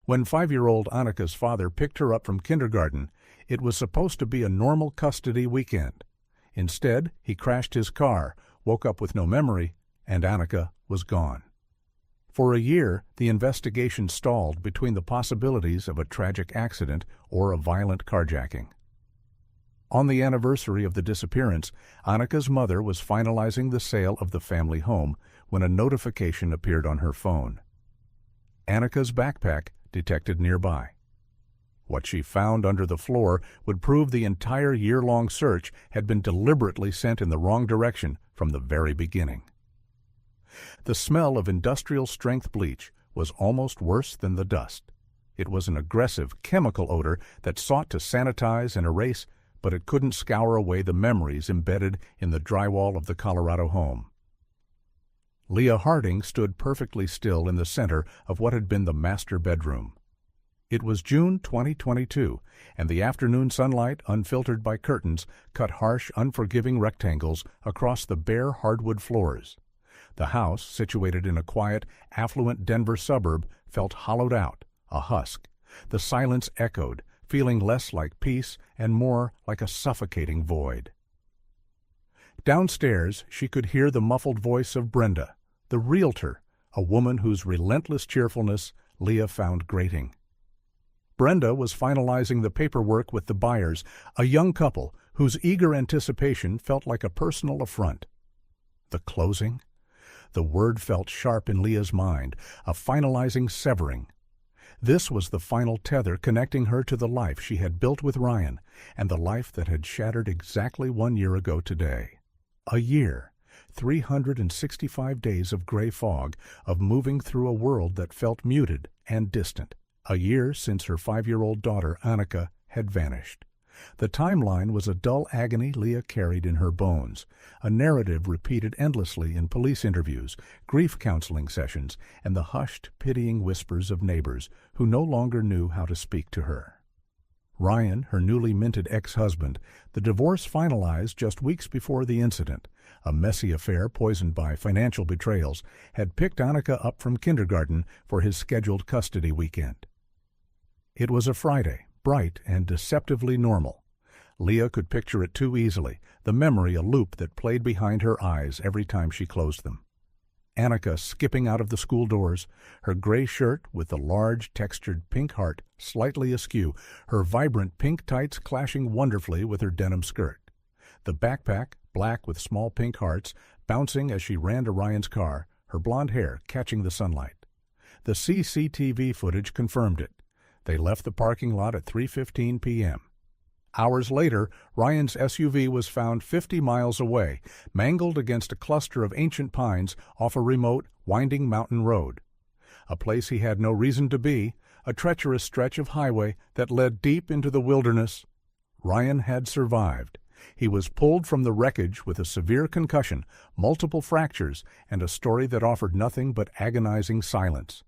When 5-year-old Annika's father picked her up from kindergarten, it was supposed to be a normal custody weekend. Instead, he crashed his car, woke up with no memory, and Annika was gone. For a year, the investigation stalled between the possibilities of a tragic accident or a violent carjacking. On the anniversary of the disappearance, Annika's mother was finalizing the sale of the family home when a notification appeared on her phone. Annika's backpack detected nearby. What she found under the floor would prove the entire year-long search had been deliberately sent in the wrong direction from the very beginning. The smell of industrial-strength bleach was almost worse than the dust. It was an aggressive chemical odor that sought to sanitize and erase, but it couldn't scour away the memories embedded in the drywall of the Colorado home. Leah Harding stood perfectly still in the center of what had been the master bedroom. It was June 2022, and the afternoon sunlight, unfiltered by curtains, cut harsh, unforgiving rectangles across the bare hardwood floors. The house, situated in a quiet, affluent Denver suburb, felt hollowed out, a husk. The silence echoed, feeling less like peace and more like a suffocating void. Downstairs, she could hear the muffled voice of Brenda, the realtor, a woman whose relentless cheerfulness Leah found grating. Brenda was finalizing the paperwork with the buyers, a young couple whose eager anticipation felt like a personal affront. The closing? The word felt sharp in Leah's mind, a finalizing severing. This was the final tether connecting her to the life she had built with Ryan, and the life that had shattered exactly 1 year ago today. A year, 365 days of gray fog, of moving through a world that felt muted and distant. A year since her 5-year-old daughter, Annika, had vanished. The timeline was a dull agony Leah carried in her bones, a narrative repeated endlessly in police interviews, grief counseling sessions, and the hushed, pitying whispers of neighbors who no longer knew how to speak to her. Ryan, her newly minted ex-husband, the divorce finalized just weeks before the incident, a messy affair poisoned by financial betrayals, had picked Annika up from kindergarten for his scheduled custody weekend. It was a Friday, bright and deceptively normal. Leah could picture it too easily, the memory a loop that played behind her eyes every time she closed them. Annika skipping out of the school doors, her gray shirt with the large textured pink heart slightly askew, her vibrant pink tights clashing wonderfully with her denim skirt. The backpack, black with small pink hearts, bouncing as she ran to Ryan's car, her blonde hair catching the sunlight. The CCTV footage confirmed it. They left the parking lot at 3:15 p.m. Hours later, Ryan's SUV was found 50 miles away, mangled against a cluster of ancient pines off a remote, winding mountain road. A place he had no reason to be, a treacherous stretch of highway that led deep into the wilderness. Ryan had survived. He was pulled from the wreckage with a severe concussion, multiple fractures, and a story that offered nothing but agonizing silence.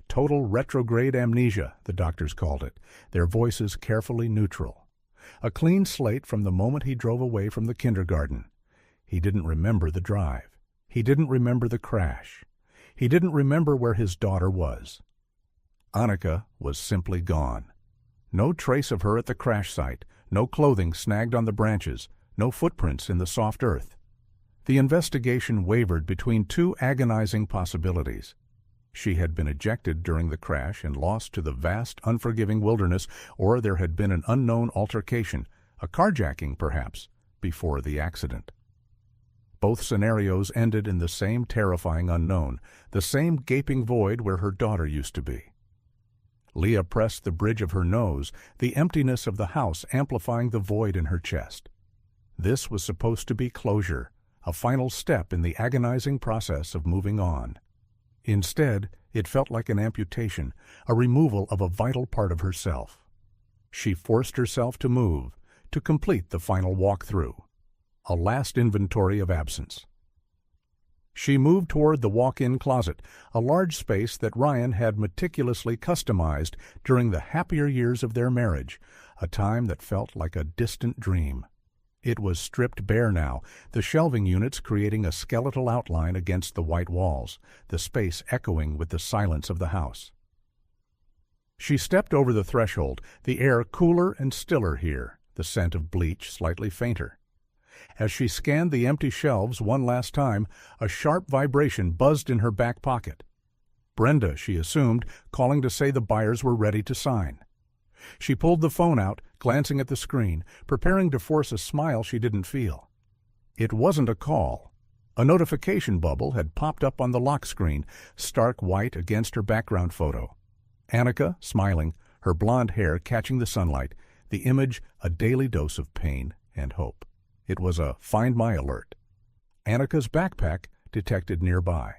Total retrograde amnesia, the doctors called it, their voices carefully neutral. A clean slate from the moment he drove away from the kindergarten. He didn't remember the drive. He didn't remember the crash. He didn't remember where his daughter was. Annika was simply gone. No trace of her at the crash site, no clothing snagged on the branches, no footprints in the soft earth. The investigation wavered between two agonizing possibilities. She had been ejected during the crash and lost to the vast, unforgiving wilderness, or there had been an unknown altercation, a carjacking perhaps, before the accident. Both scenarios ended in the same terrifying unknown, the same gaping void where her daughter used to be. Leah pressed the bridge of her nose, the emptiness of the house amplifying the void in her chest. This was supposed to be closure, a final step in the agonizing process of moving on. Instead, it felt like an amputation, a removal of a vital part of herself. She forced herself to move, to complete the final walkthrough, a last inventory of absence. She moved toward the walk-in closet, a large space that Ryan had meticulously customized during the happier years of their marriage, a time that felt like a distant dream. It was stripped bare now, the shelving units creating a skeletal outline against the white walls, the space echoing with the silence of the house. She stepped over the threshold, the air cooler and stiller here, the scent of bleach slightly fainter. As she scanned the empty shelves one last time, a sharp vibration buzzed in her back pocket. Brenda, she assumed, calling to say the buyers were ready to sign. She pulled the phone out, glancing at the screen, preparing to force a smile she didn't feel. It wasn't a call. A notification bubble had popped up on the lock screen, stark white against her background photo. Annika, smiling, her blonde hair catching the sunlight, the image a daily dose of pain and hope. It was a Find My alert. Annika's backpack detected nearby.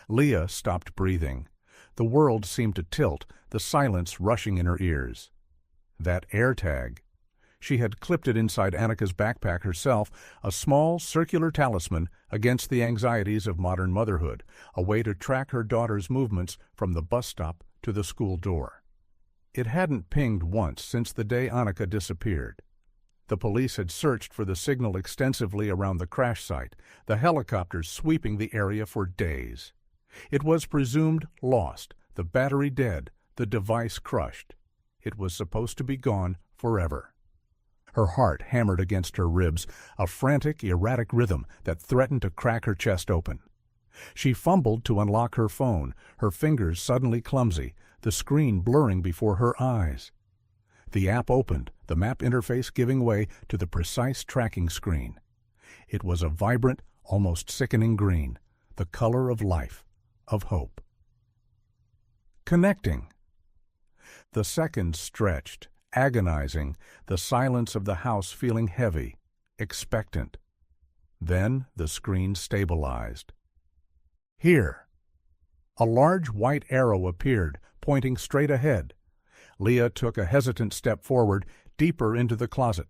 Leah stopped breathing. The world seemed to tilt, the silence rushing in her ears. That AirTag. She had clipped it inside Annika's backpack herself, a small, circular talisman against the anxieties of modern motherhood, a way to track her daughter's movements from the bus stop to the school door. It hadn't pinged once since the day Annika disappeared. The police had searched for the signal extensively around the crash site, the helicopters sweeping the area for days. It was presumed lost, the battery dead, the device crushed. It was supposed to be gone forever. Her heart hammered against her ribs, a frantic, erratic rhythm that threatened to crack her chest open. She fumbled to unlock her phone, her fingers suddenly clumsy, the screen blurring before her eyes. The app opened, the map interface giving way to the precise tracking screen. It was a vibrant, almost sickening green, the color of life, of hope. Connecting. The seconds stretched, agonizing, the silence of the house feeling heavy, expectant. Then the screen stabilized. Here. A large white arrow appeared, pointing straight ahead. Leah took a hesitant step forward, deeper into the closet.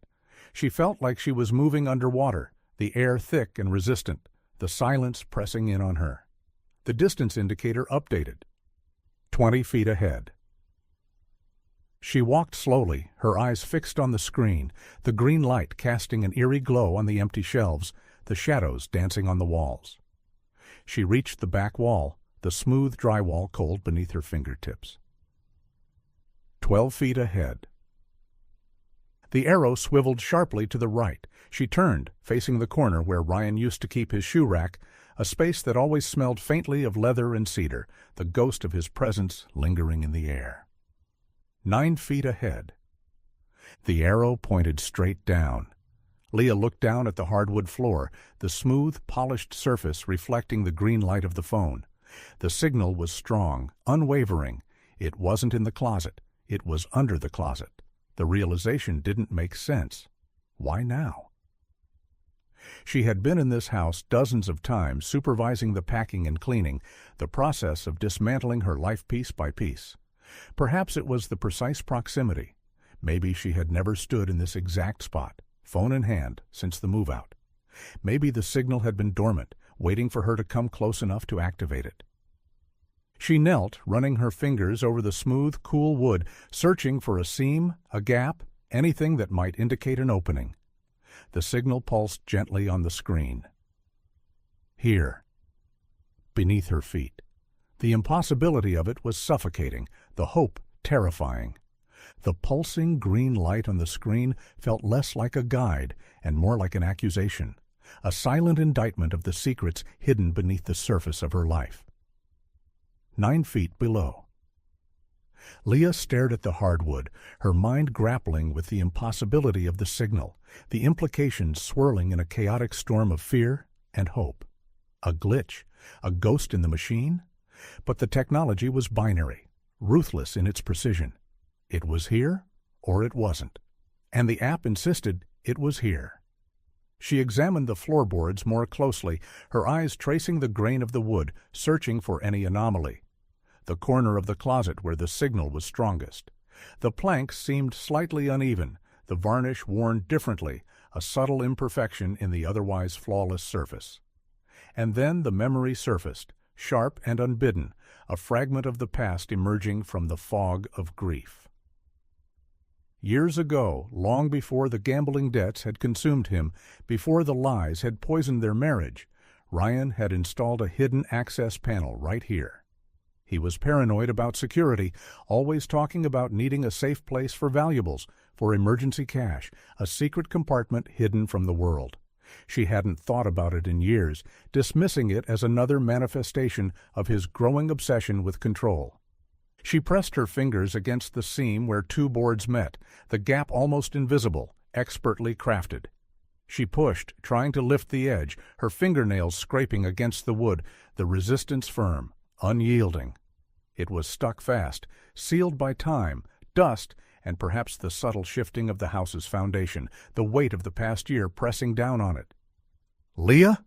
She felt like she was moving underwater, the air thick and resistant, the silence pressing in on her. The distance indicator updated. 20 feet ahead. She walked slowly, her eyes fixed on the screen, the green light casting an eerie glow on the empty shelves, the shadows dancing on the walls. She reached the back wall, the smooth drywall cold beneath her fingertips. 12 feet ahead. The arrow swiveled sharply to the right. She turned, facing the corner where Ryan used to keep his shoe rack, a space that always smelled faintly of leather and cedar, the ghost of his presence lingering in the air. 9 feet ahead. The arrow pointed straight down. Leah looked down at the hardwood floor, the smooth, polished surface reflecting the green light of the phone. The signal was strong, unwavering. It wasn't in the closet. It was under the closet. The realization didn't make sense. Why now? She had been in this house dozens of times, supervising the packing and cleaning, the process of dismantling her life piece by piece. Perhaps it was the precise proximity. Maybe she had never stood in this exact spot, phone in hand, since the move-out. Maybe the signal had been dormant, waiting for her to come close enough to activate it. She knelt, running her fingers over the smooth, cool wood, searching for a seam, a gap, anything that might indicate an opening. The signal pulsed gently on the screen. Here. Beneath her feet. The impossibility of it was suffocating, the hope terrifying. The pulsing green light on the screen felt less like a guide and more like an accusation, a silent indictment of the secrets hidden beneath the surface of her life. 9 feet below. Leah stared at the hardwood, her mind grappling with the impossibility of the signal, the implications swirling in a chaotic storm of fear and hope. A glitch, a ghost in the machine? But the technology was binary, ruthless in its precision. It was here, or it wasn't. And the app insisted it was here. She examined the floorboards more closely, her eyes tracing the grain of the wood, searching for any anomaly. The corner of the closet where the signal was strongest. The planks seemed slightly uneven, the varnish worn differently, a subtle imperfection in the otherwise flawless surface. And then the memory surfaced, sharp and unbidden, a fragment of the past emerging from the fog of grief. Years ago, long before the gambling debts had consumed him, before the lies had poisoned their marriage, Ryan had installed a hidden access panel right here. He was paranoid about security, always talking about needing a safe place for valuables, for emergency cash, a secret compartment hidden from the world. She hadn't thought about it in years, dismissing it as another manifestation of his growing obsession with control. She pressed her fingers against the seam where two boards met, the gap almost invisible, expertly crafted. She pushed, trying to lift the edge, her fingernails scraping against the wood, the resistance firm, unyielding. It was stuck fast, sealed by time, dust, and perhaps the subtle shifting of the house's foundation, the weight of the past year pressing down on it. "Leah?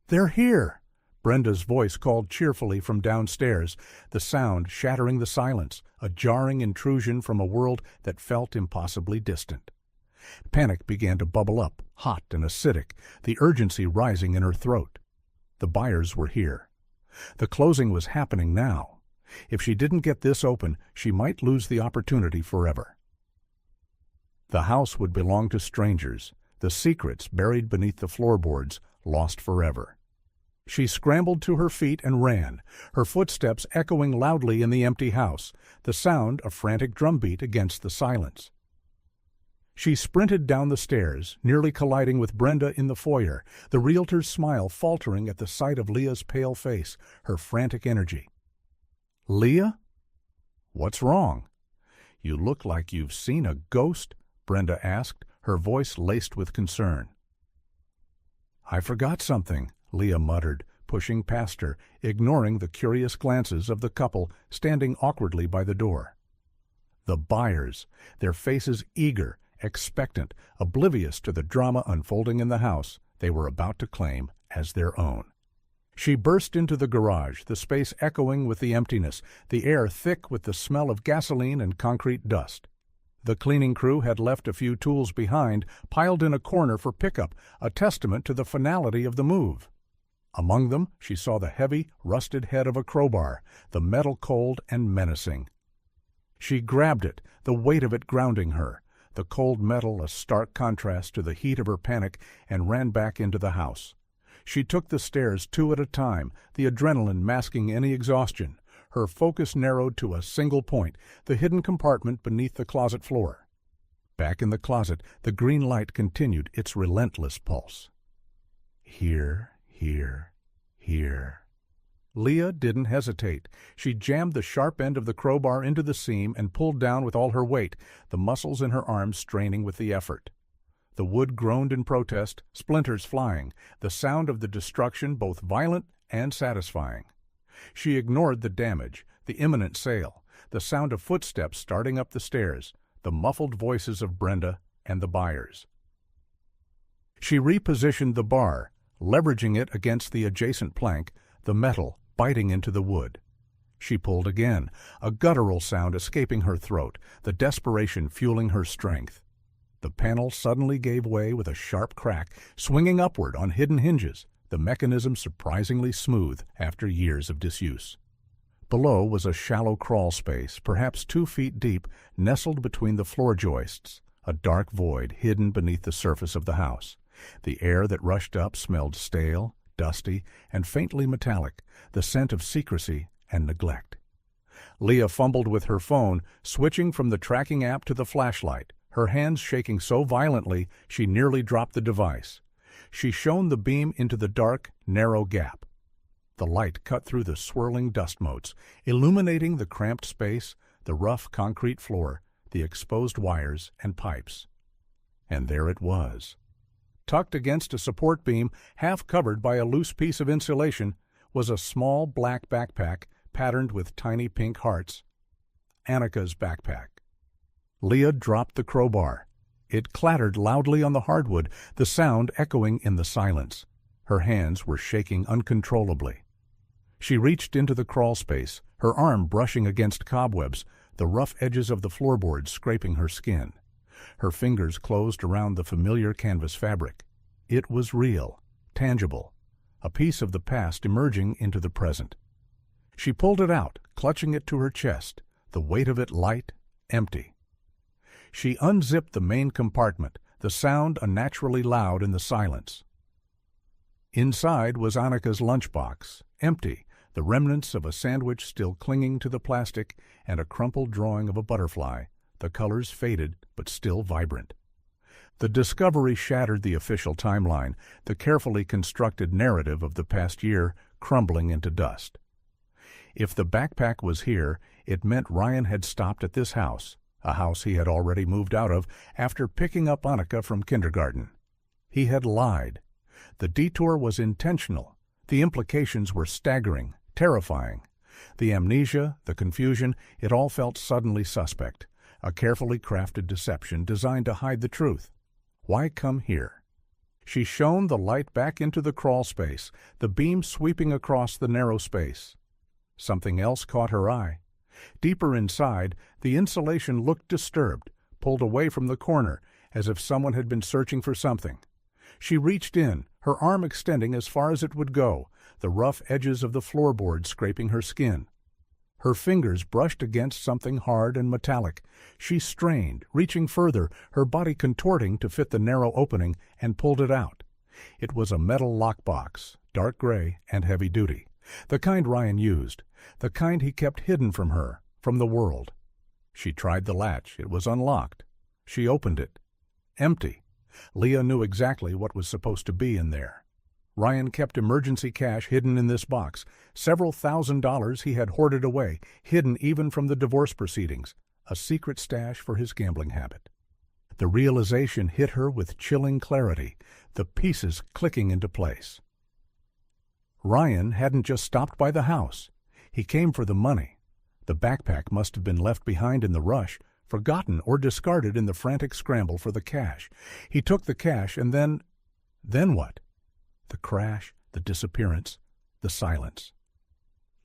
They're here!" Brenda's voice called cheerfully from downstairs, the sound shattering the silence, a jarring intrusion from a world that felt impossibly distant. Panic began to bubble up, hot and acidic, the urgency rising in her throat. The buyers were here. The closing was happening now. If she didn't get this open, she might lose the opportunity forever. The house would belong to strangers, the secrets buried beneath the floorboards, lost forever. She scrambled to her feet and ran, her footsteps echoing loudly in the empty house, the sound a frantic drumbeat against the silence. She sprinted down the stairs, nearly colliding with Brenda in the foyer, the realtor's smile faltering at the sight of Leah's pale face, her frantic energy. "Leah? What's wrong? You look like you've seen a ghost," Brenda asked, her voice laced with concern. "I forgot something," Leah muttered, pushing past her, ignoring the curious glances of the couple standing awkwardly by the door. The buyers, their faces eager, expectant, oblivious to the drama unfolding in the house they were about to claim as their own. She burst into the garage, the space echoing with the emptiness, the air thick with the smell of gasoline and concrete dust. The cleaning crew had left a few tools behind, piled in a corner for pickup, a testament to the finality of the move. Among them, she saw the heavy, rusted head of a crowbar, the metal cold and menacing. She grabbed it, the weight of it grounding her, the cold metal a stark contrast to the heat of her panic, and ran back into the house. She took the stairs two at a time, the adrenaline masking any exhaustion, her focus narrowed to a single point, the hidden compartment beneath the closet floor. Back in the closet, the green light continued its relentless pulse. Here, here, here. Leah didn't hesitate. She jammed the sharp end of the crowbar into the seam and pulled down with all her weight, the muscles in her arms straining with the effort. The wood groaned in protest, splinters flying, the sound of the destruction both violent and satisfying. She ignored the damage, the imminent sale, the sound of footsteps starting up the stairs, the muffled voices of Brenda and the buyers. She repositioned the bar, leveraging it against the adjacent plank, the metal biting into the wood. She pulled again, a guttural sound escaping her throat, the desperation fueling her strength. The panel suddenly gave way with a sharp crack, swinging upward on hidden hinges, the mechanism surprisingly smooth after years of disuse. Below was a shallow crawl space, perhaps 2 feet deep, nestled between the floor joists, a dark void hidden beneath the surface of the house. The air that rushed up smelled stale, dusty, and faintly metallic, the scent of secrecy and neglect. Leah fumbled with her phone, switching from the tracking app to the flashlight, her hands shaking so violently she nearly dropped the device. She shone the beam into the dark, narrow gap. The light cut through the swirling dust motes, illuminating the cramped space, the rough concrete floor, the exposed wires and pipes. And there it was. Tucked against a support beam, half covered by a loose piece of insulation, was a small black backpack patterned with tiny pink hearts. Annika's backpack. Leah dropped the crowbar. It clattered loudly on the hardwood, the sound echoing in the silence. Her hands were shaking uncontrollably. She reached into the crawl space, her arm brushing against cobwebs, the rough edges of the floorboards scraping her skin. Her fingers closed around the familiar canvas fabric. It was real, tangible, a piece of the past emerging into the present. She pulled it out, clutching it to her chest, the weight of it light, empty. She unzipped the main compartment, the sound unnaturally loud in the silence. Inside was Annika's lunchbox, empty, the remnants of a sandwich still clinging to the plastic, and a crumpled drawing of a butterfly, the colors faded but still vibrant. The discovery shattered the official timeline, the carefully constructed narrative of the past year crumbling into dust. If the backpack was here, it meant Ryan had stopped at this house, a house he had already moved out of after picking up Annika from kindergarten. He had lied. The detour was intentional. The implications were staggering, terrifying. The amnesia, the confusion, it all felt suddenly suspect, a carefully crafted deception designed to hide the truth. Why come here? She shone the light back into the crawl space, the beam sweeping across the narrow space. Something else caught her eye. Deeper inside, the insulation looked disturbed, pulled away from the corner, as if someone had been searching for something. She reached in, her arm extending as far as it would go, the rough edges of the floorboard scraping her skin. Her fingers brushed against something hard and metallic. She strained, reaching further, her body contorting to fit the narrow opening, and pulled it out. It was a metal lockbox, dark gray and heavy-duty. The kind Ryan used, the kind he kept hidden from her, from the world. She tried the latch. It was unlocked. She opened it. Empty. Leah knew exactly what was supposed to be in there. Ryan kept emergency cash hidden in this box, several $1,000s he had hoarded away, hidden even from the divorce proceedings, a secret stash for his gambling habit. The realization hit her with chilling clarity, the pieces clicking into place. Ryan hadn't just stopped by the house. He came for the money. The backpack must have been left behind in the rush, forgotten or discarded in the frantic scramble for the cash. He took the cash and then what? The crash, the disappearance, the silence.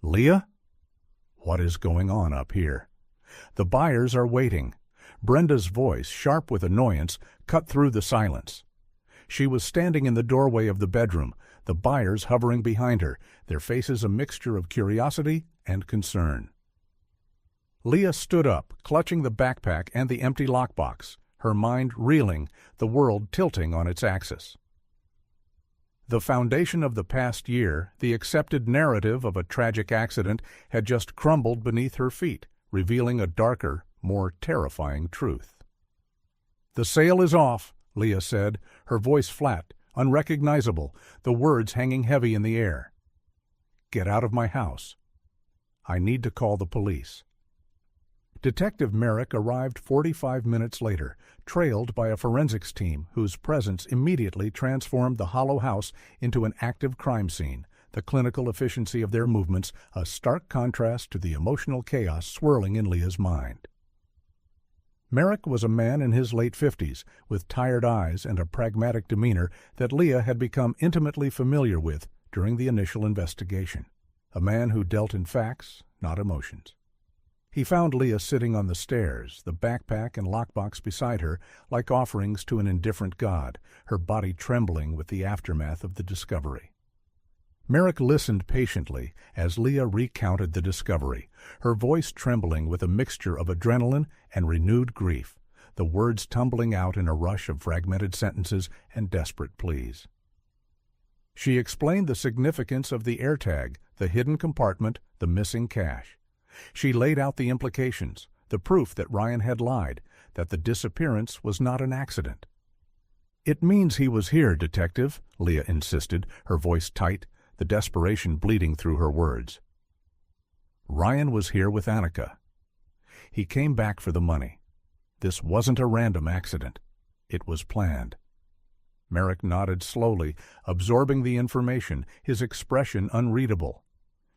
Leah? What is going on up here? The buyers are waiting. Brenda's voice, sharp with annoyance, cut through the silence. She was standing in the doorway of the bedroom, the buyers hovering behind her, their faces a mixture of curiosity and concern. Leah stood up, clutching the backpack and the empty lockbox, her mind reeling, the world tilting on its axis. The foundation of the past year, the accepted narrative of a tragic accident, had just crumbled beneath her feet, revealing a darker, more terrifying truth. "The sale is off," Leah said, her voice flat, unrecognizable, the words hanging heavy in the air. "Get out of my house. I need to call the police." Detective Merrick arrived 45 minutes later, trailed by a forensics team whose presence immediately transformed the hollow house into an active crime scene, the clinical efficiency of their movements a stark contrast to the emotional chaos swirling in Leah's mind. Merrick was a man in his late 50s, with tired eyes and a pragmatic demeanor that Leah had become intimately familiar with during the initial investigation. A man who dealt in facts, not emotions. He found Leah sitting on the stairs, the backpack and lockbox beside her, like offerings to an indifferent god, her body trembling with the aftermath of the discovery. Merrick listened patiently as Leah recounted the discovery, her voice trembling with a mixture of adrenaline and renewed grief, the words tumbling out in a rush of fragmented sentences and desperate pleas. She explained the significance of the AirTag, the hidden compartment, the missing cash. She laid out the implications, the proof that Ryan had lied, that the disappearance was not an accident. "It means he was here, Detective," Leah insisted, her voice tight, the desperation bleeding through her words. "Ryan was here with Annika. He came back for the money. This wasn't a random accident. It was planned." Merrick nodded slowly, absorbing the information, his expression unreadable.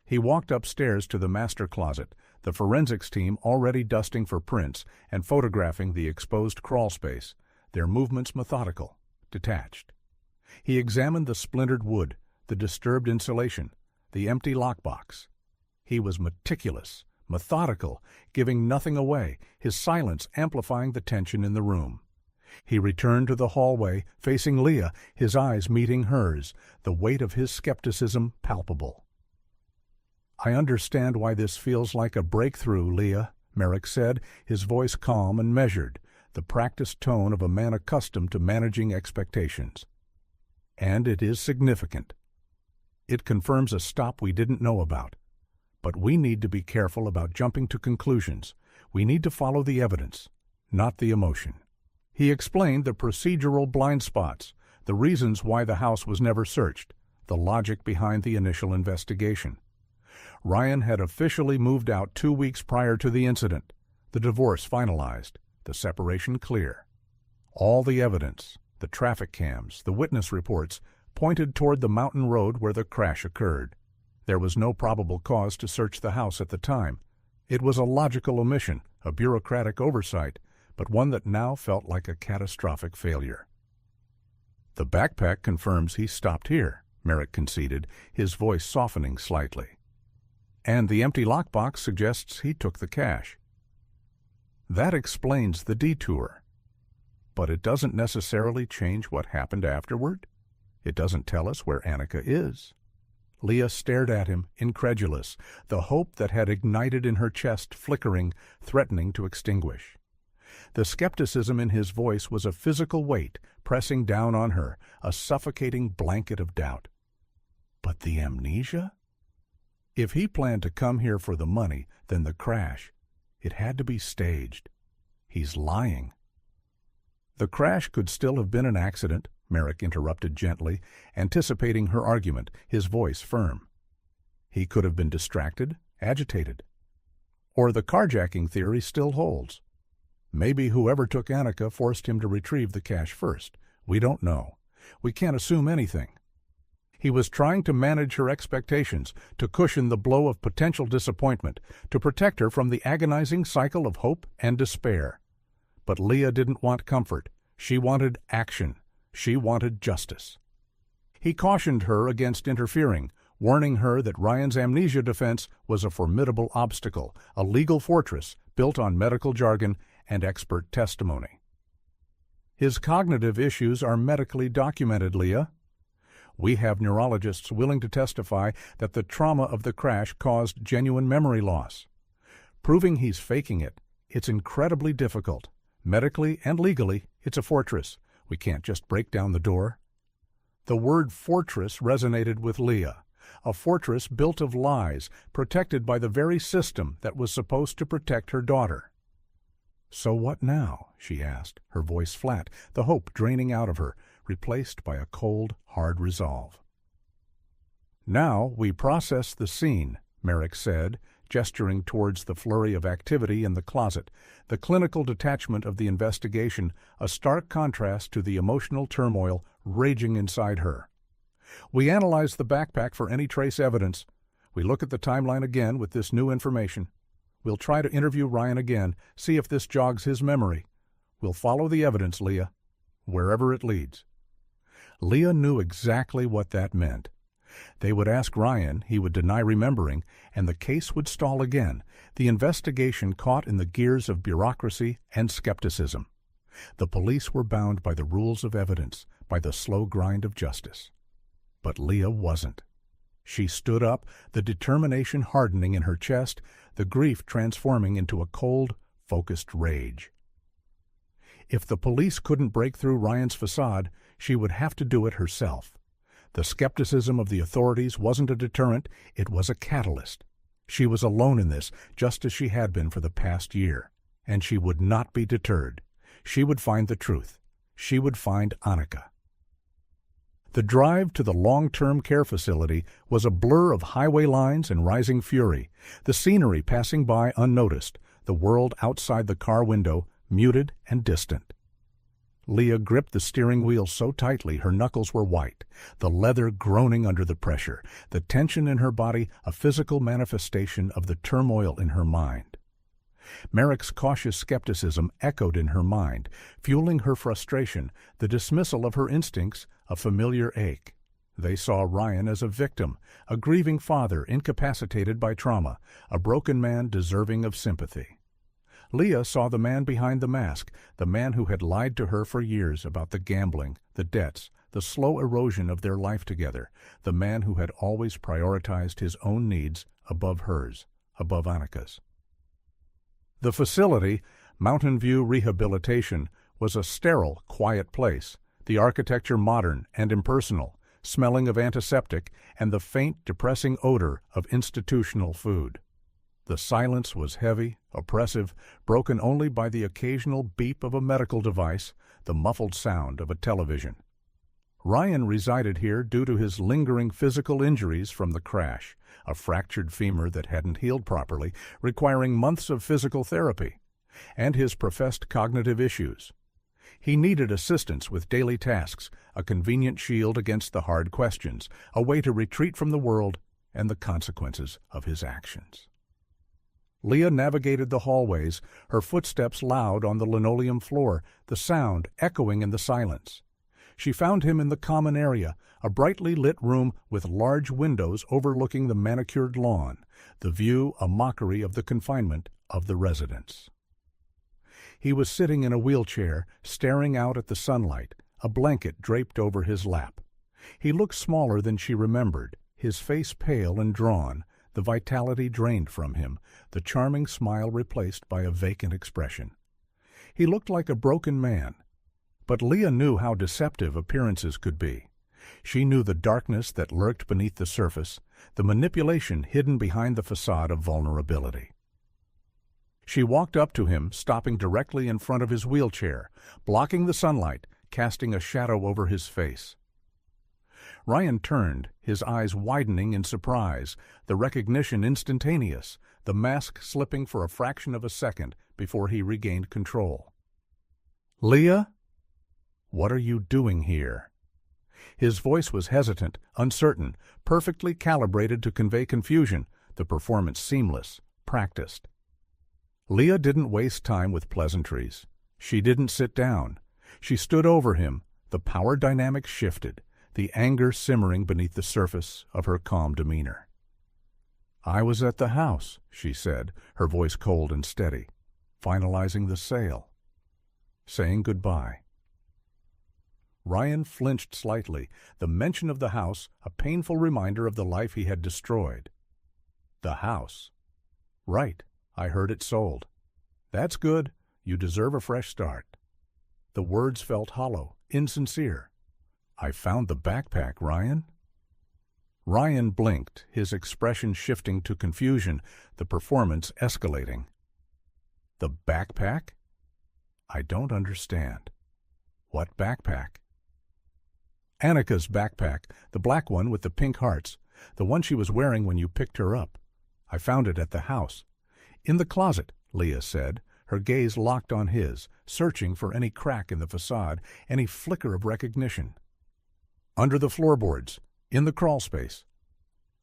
He walked upstairs to the master closet, the forensics team already dusting for prints and photographing the exposed crawl space, their movements methodical, detached. He examined the splintered wood, the disturbed insulation, the empty lockbox. He was meticulous, methodical, giving nothing away, his silence amplifying the tension in the room. He returned to the hallway, facing Leah, his eyes meeting hers, the weight of his skepticism palpable. "I understand why this feels like a breakthrough, Leah," Merrick said, his voice calm and measured, the practiced tone of a man accustomed to managing expectations. "And it is significant. It confirms a stop we didn't know about, But we need to be careful about jumping to conclusions. We need to follow the evidence, not the emotion. He explained the procedural blind spots, the reasons why the house was never searched, the logic behind the initial investigation. Ryan had officially moved out 2 weeks prior to the incident, the divorce finalized, the separation clear. All the evidence, the traffic cams, the witness reports, pointed toward the mountain road where the crash occurred. There was no probable cause to search the house at the time. It was a logical omission, a bureaucratic oversight, but one that now felt like a catastrophic failure. The backpack confirms he stopped here, Merrick conceded, his voice softening slightly. And the empty lockbox suggests he took the cash. That explains the detour. But it doesn't necessarily change what happened afterward. It doesn't tell us where Annika is. Leah stared at him, incredulous, the hope that had ignited in her chest flickering, threatening to extinguish. The skepticism in his voice was a physical weight pressing down on her, a suffocating blanket of doubt. But the amnesia? If he planned to come here for the money, then the crash, it had to be staged. He's lying. The crash could still have been an accident, Merrick interrupted gently, anticipating her argument, his voice firm. He could have been distracted, agitated. Or the carjacking theory still holds. Maybe whoever took Annika forced him to retrieve the cash first. We don't know. We can't assume anything. He was trying to manage her expectations, to cushion the blow of potential disappointment, to protect her from the agonizing cycle of hope and despair. But Leah didn't want comfort. She wanted action. She wanted justice. He cautioned her against interfering, warning her that Ryan's amnesia defense was a formidable obstacle, a legal fortress built on medical jargon and expert testimony. His cognitive issues are medically documented, Leah. We have neurologists willing to testify that the trauma of the crash caused genuine memory loss. Proving he's faking it, it's incredibly difficult. Medically and legally, it's a fortress. We can't just break down the door. The word fortress resonated with Leah, a fortress built of lies, protected by the very system that was supposed to protect her daughter. So what now? She asked, her voice flat, the hope draining out of her, replaced by a cold, hard resolve. Now we process the scene, Merrick said, gesturing towards the flurry of activity in the closet, the clinical detachment of the investigation, a stark contrast to the emotional turmoil raging inside her. We analyze the backpack for any trace evidence. We look at the timeline again with this new information. We'll try to interview Ryan again, see if this jogs his memory. We'll follow the evidence, Leah, wherever it leads. Leah knew exactly what that meant. They would ask Ryan, he would deny remembering, and the case would stall again, the investigation caught in the gears of bureaucracy and skepticism. The police were bound by the rules of evidence, by the slow grind of justice. But Leah wasn't. She stood up, the determination hardening in her chest, the grief transforming into a cold, focused rage. If the police couldn't break through Ryan's facade, she would have to do it herself. The skepticism of the authorities wasn't a deterrent, it was a catalyst. She was alone in this, just as she had been for the past year. And she would not be deterred. She would find the truth. She would find Annika. The drive to the long-term care facility was a blur of highway lines and rising fury, the scenery passing by unnoticed, the world outside the car window muted and distant. Leah gripped the steering wheel so tightly her knuckles were white, the leather groaning under the pressure, the tension in her body a physical manifestation of the turmoil in her mind. Merrick's cautious skepticism echoed in her mind, fueling her frustration, the dismissal of her instincts, a familiar ache. They saw Ryan as a victim, a grieving father incapacitated by trauma, a broken man deserving of sympathy. Leah saw the man behind the mask, the man who had lied to her for years about the gambling, the debts, the slow erosion of their life together, the man who had always prioritized his own needs above hers, above Annika's. The facility, Mountain View Rehabilitation, was a sterile, quiet place, the architecture modern and impersonal, smelling of antiseptic, and the faint, depressing odor of institutional food. The silence was heavy, oppressive, broken only by the occasional beep of a medical device, the muffled sound of a television. Ryan resided here due to his lingering physical injuries from the crash, a fractured femur that hadn't healed properly, requiring months of physical therapy, and his professed cognitive issues. He needed assistance with daily tasks, a convenient shield against the hard questions, a way to retreat from the world and the consequences of his actions. Leah navigated the hallways, her footsteps loud on the linoleum floor, the sound echoing in the silence. She found him in the common area, a brightly lit room with large windows overlooking the manicured lawn, the view a mockery of the confinement of the residents. He was sitting in a wheelchair, staring out at the sunlight, a blanket draped over his lap. He looked smaller than she remembered, his face pale and drawn, the vitality drained from him, the charming smile replaced by a vacant expression. He looked like a broken man. But Leah knew how deceptive appearances could be. She knew the darkness that lurked beneath the surface, the manipulation hidden behind the facade of vulnerability. She walked up to him, stopping directly in front of his wheelchair, blocking the sunlight, casting a shadow over his face. Ryan turned, his eyes widening in surprise, the recognition instantaneous, the mask slipping for a fraction of a second before he regained control. "Leah? What are you doing here?" His voice was hesitant, uncertain, perfectly calibrated to convey confusion, the performance seamless, practiced. Leah didn't waste time with pleasantries. She didn't sit down. She stood over him, the power dynamic shifted, the anger simmering beneath the surface of her calm demeanor. "I was at the house," she said, her voice cold and steady, "finalizing the sale. Saying goodbye." Ryan flinched slightly, the mention of the house a painful reminder of the life he had destroyed. The house. "Right, I heard it sold." "That's good. You deserve a fresh start." The words felt hollow, insincere. "I found the backpack, Ryan." Ryan blinked, his expression shifting to confusion, the performance escalating. "The backpack? I don't understand. What backpack?" "Annika's backpack, the black one with the pink hearts, the one she was wearing when you picked her up. I found it at the house." "In the closet," Leah said, her gaze locked on his, searching for any crack in the facade, any flicker of recognition. "Under the floorboards, in the crawlspace."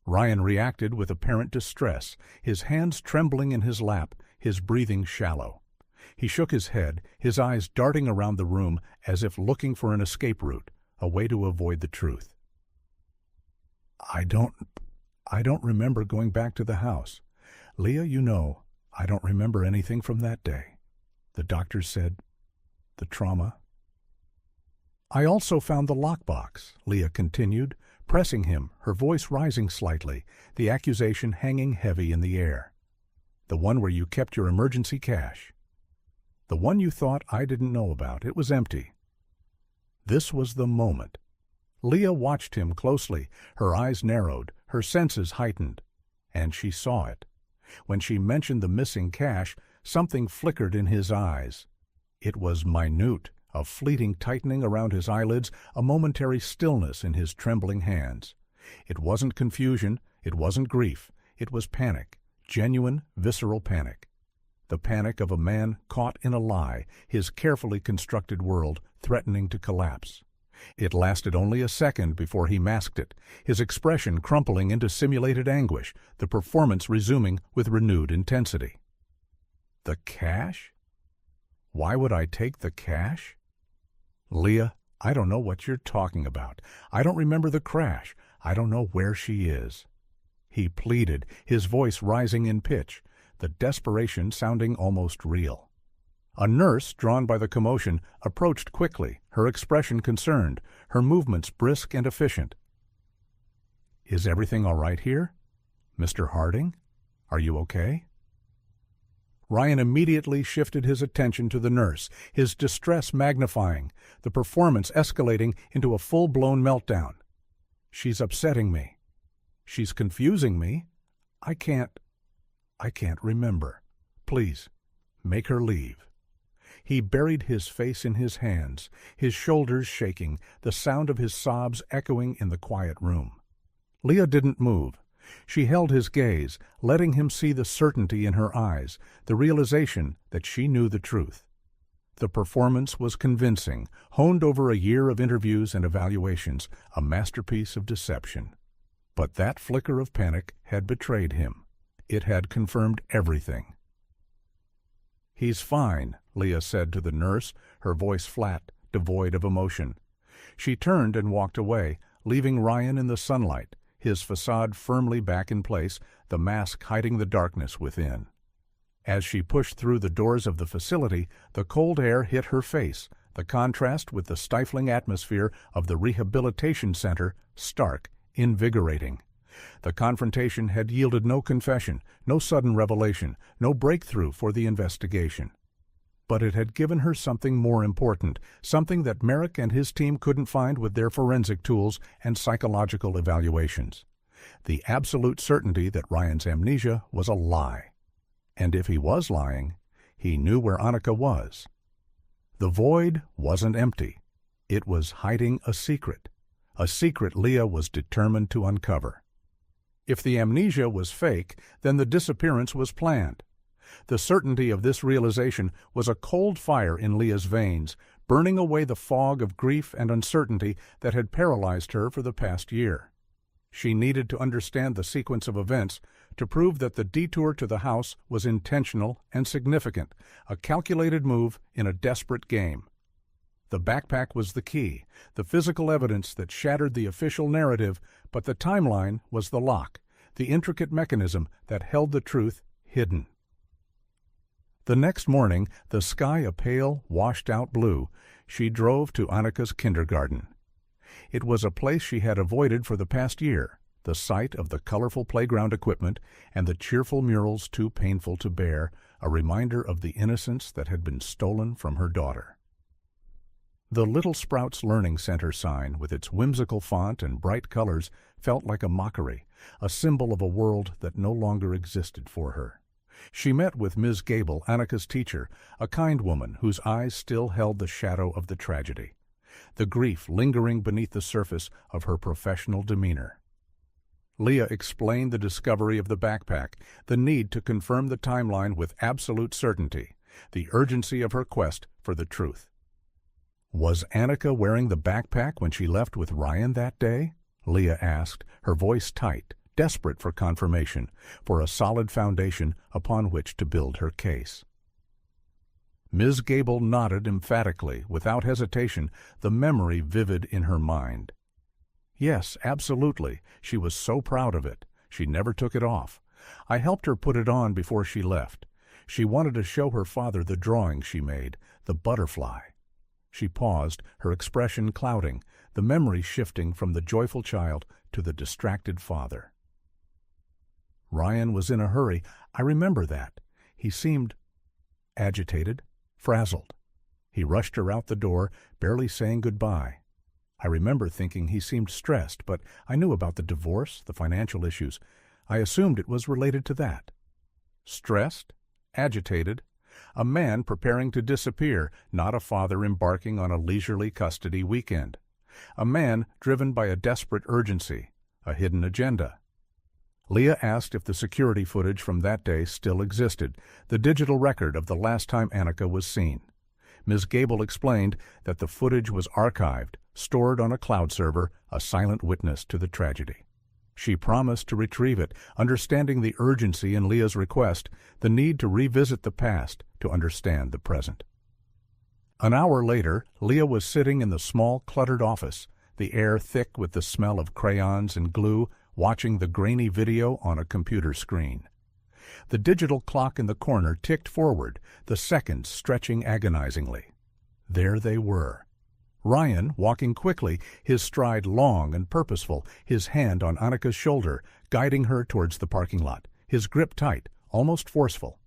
Ryan reacted with apparent distress, his hands trembling in his lap, his breathing shallow. He shook his head, his eyes darting around the room as if looking for an escape route, a way to avoid the truth. I don't remember going back to the house. Leah, you know, I don't remember anything from that day. The doctor said, the trauma." "I also found the lockbox," Leah continued, pressing him, her voice rising slightly, the accusation hanging heavy in the air. "The one where you kept your emergency cash. The one you thought I didn't know about. It was empty." This was the moment. Leah watched him closely, her eyes narrowed, her senses heightened. And she saw it. When she mentioned the missing cash, something flickered in his eyes. It was minute, a fleeting tightening around his eyelids, a momentary stillness in his trembling hands. It wasn't confusion, it wasn't grief, it was panic, genuine, visceral panic. The panic of a man caught in a lie, his carefully constructed world threatening to collapse. It lasted only a second before he masked it, his expression crumpling into simulated anguish, the performance resuming with renewed intensity. "The cash? Why would I take the cash?" "Leah, I don't know what you're talking about. I don't remember the crash. I don't know where she is." He pleaded, his voice rising in pitch, the desperation sounding almost real. A nurse, drawn by the commotion, approached quickly, her expression concerned, her movements brisk and efficient. "Is everything all right here? Mr. Harding? Are you okay?" Ryan immediately shifted his attention to the nurse, his distress magnifying, the performance escalating into a full-blown meltdown. She's upsetting me. She's confusing me. I can't remember. Please, make her leave." He buried his face in his hands, his shoulders shaking, the sound of his sobs echoing in the quiet room. Leah didn't move. She held his gaze, letting him see the certainty in her eyes, the realization that she knew the truth. The performance was convincing, honed over a year of interviews and evaluations, a masterpiece of deception. But that flicker of panic had betrayed him. It had confirmed everything. "He's fine," Leah said to the nurse, her voice flat, devoid of emotion. She turned and walked away, leaving Ryan in the sunlight, his facade firmly back in place, the mask hiding the darkness within. As she pushed through the doors of the facility, the cold air hit her face, the contrast with the stifling atmosphere of the rehabilitation center stark, invigorating. The confrontation had yielded no confession, no sudden revelation, no breakthrough for the investigation. But it had given her something more important, something that Merrick and his team couldn't find with their forensic tools and psychological evaluations. The absolute certainty that Ryan's amnesia was a lie. And if he was lying, he knew where Annika was. The void wasn't empty. It was hiding a secret Leah was determined to uncover. If the amnesia was fake, then the disappearance was planned. The certainty of this realization was a cold fire in Leah's veins, burning away the fog of grief and uncertainty that had paralyzed her for the past year. She needed to understand the sequence of events to prove that the detour to the house was intentional and significant, a calculated move in a desperate game. The backpack was the key, the physical evidence that shattered the official narrative, but the timeline was the lock, the intricate mechanism that held the truth hidden. The next morning, the sky a pale, washed-out blue, she drove to Annika's kindergarten. It was a place she had avoided for the past year, the sight of the colorful playground equipment and the cheerful murals too painful to bear, a reminder of the innocence that had been stolen from her daughter. The Little Sprouts Learning Center sign, with its whimsical font and bright colors, felt like a mockery, a symbol of a world that no longer existed for her. She met with Ms. Gable, Annika's teacher, a kind woman whose eyes still held the shadow of the tragedy, the grief lingering beneath the surface of her professional demeanor. Leah explained the discovery of the backpack, the need to confirm the timeline with absolute certainty, the urgency of her quest for the truth. "Was Annika wearing the backpack when she left with Ryan that day?" Leah asked, her voice tight, desperate for confirmation, for a solid foundation upon which to build her case. Ms. Gable nodded emphatically, without hesitation, the memory vivid in her mind. "Yes, absolutely. She was so proud of it. She never took it off. I helped her put it on before she left. She wanted to show her father the drawing she made, the butterfly." She paused, her expression clouding, the memory shifting from the joyful child to the distracted father. "Ryan was in a hurry. I remember that. He seemed agitated, frazzled. He rushed her out the door, barely saying goodbye. I remember thinking he seemed stressed, but I knew about the divorce, the financial issues. I assumed it was related to that." Stressed? Agitated? A man preparing to disappear, not a father embarking on a leisurely custody weekend. A man driven by a desperate urgency, a hidden agenda. Leah asked if the security footage from that day still existed, the digital record of the last time Annika was seen. Ms. Gable explained that the footage was archived, stored on a cloud server, a silent witness to the tragedy. She promised to retrieve it, understanding the urgency in Leah's request, the need to revisit the past to understand the present. An hour later, Leah was sitting in the small, cluttered office, the air thick with the smell of crayons and glue, watching the grainy video on a computer screen. The digital clock in the corner ticked forward, the seconds stretching agonizingly. There they were. Ryan walking quickly, his stride long and purposeful, his hand on Annika's shoulder, guiding her towards the parking lot, his grip tight, almost forceful.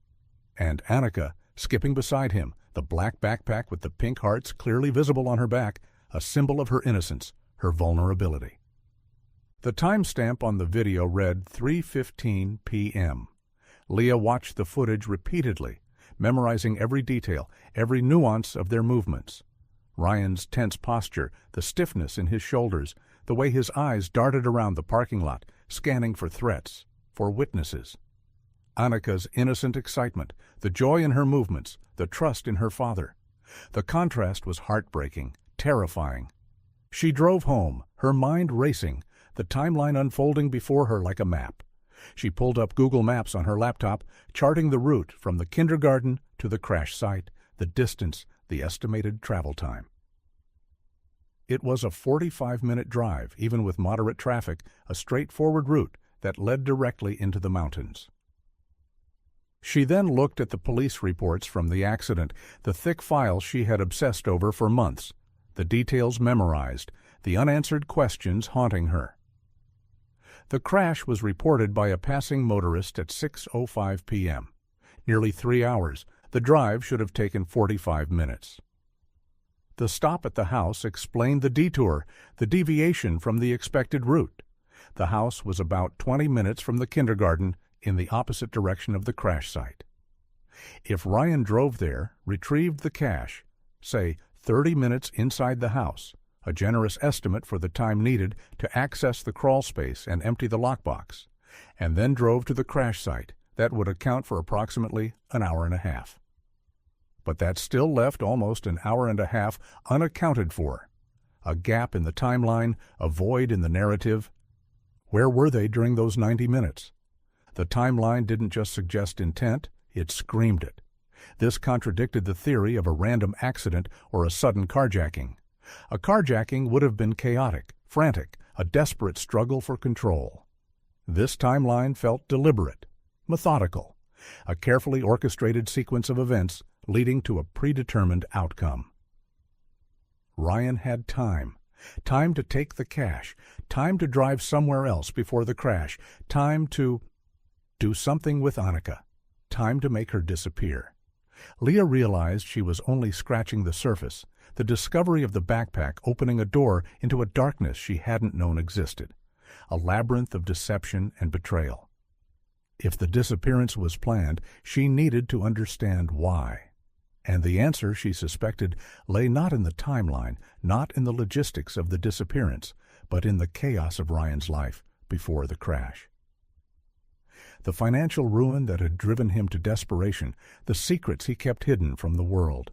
And Annika, skipping beside him, the black backpack with the pink hearts clearly visible on her back, a symbol of her innocence, her vulnerability. The timestamp on the video read 3:15 p.m. Leah watched the footage repeatedly, memorizing every detail, every nuance of their movements. Ryan's tense posture, the stiffness in his shoulders, the way his eyes darted around the parking lot, scanning for threats, for witnesses. Annika's innocent excitement, the joy in her movements, the trust in her father. The contrast was heartbreaking, terrifying. She drove home, her mind racing, the timeline unfolding before her like a map. She pulled up Google Maps on her laptop, charting the route from the kindergarten to the crash site, the distance, the estimated travel time. It was a 45-minute drive, even with moderate traffic, a straightforward route that led directly into the mountains. She then looked at the police reports from the accident, the thick files she had obsessed over for months, the details memorized, the unanswered questions haunting her. The crash was reported by a passing motorist at 6:05 p.m. Nearly 3 hours. The drive should have taken 45 minutes. The stop at the house explained the detour, the deviation from the expected route. The house was about 20 minutes from the kindergarten in the opposite direction of the crash site. If Ryan drove there, retrieved the cash, say 30 minutes inside the house, a generous estimate for the time needed to access the crawl space and empty the lockbox, and then drove to the crash site, that would account for approximately an hour and a half. But that still left almost an hour and a half unaccounted for. A gap in the timeline, a void in the narrative. Where were they during those 90 minutes? The timeline didn't just suggest intent, it screamed it. This contradicted the theory of a random accident or a sudden carjacking. A carjacking would have been chaotic, frantic, a desperate struggle for control. This timeline felt deliberate, methodical, a carefully orchestrated sequence of events leading to a predetermined outcome. Ryan had time to take the cash, time to drive somewhere else before the crash, time to do something with Annika, time to make her disappear. Leah realized she was only scratching the surface, the discovery of the backpack opening a door into a darkness she hadn't known existed, a labyrinth of deception and betrayal. If the disappearance was planned, she needed to understand why. And the answer, she suspected, lay not in the timeline, not in the logistics of the disappearance, but in the chaos of Ryan's life before the crash. The financial ruin that had driven him to desperation, the secrets he kept hidden from the world.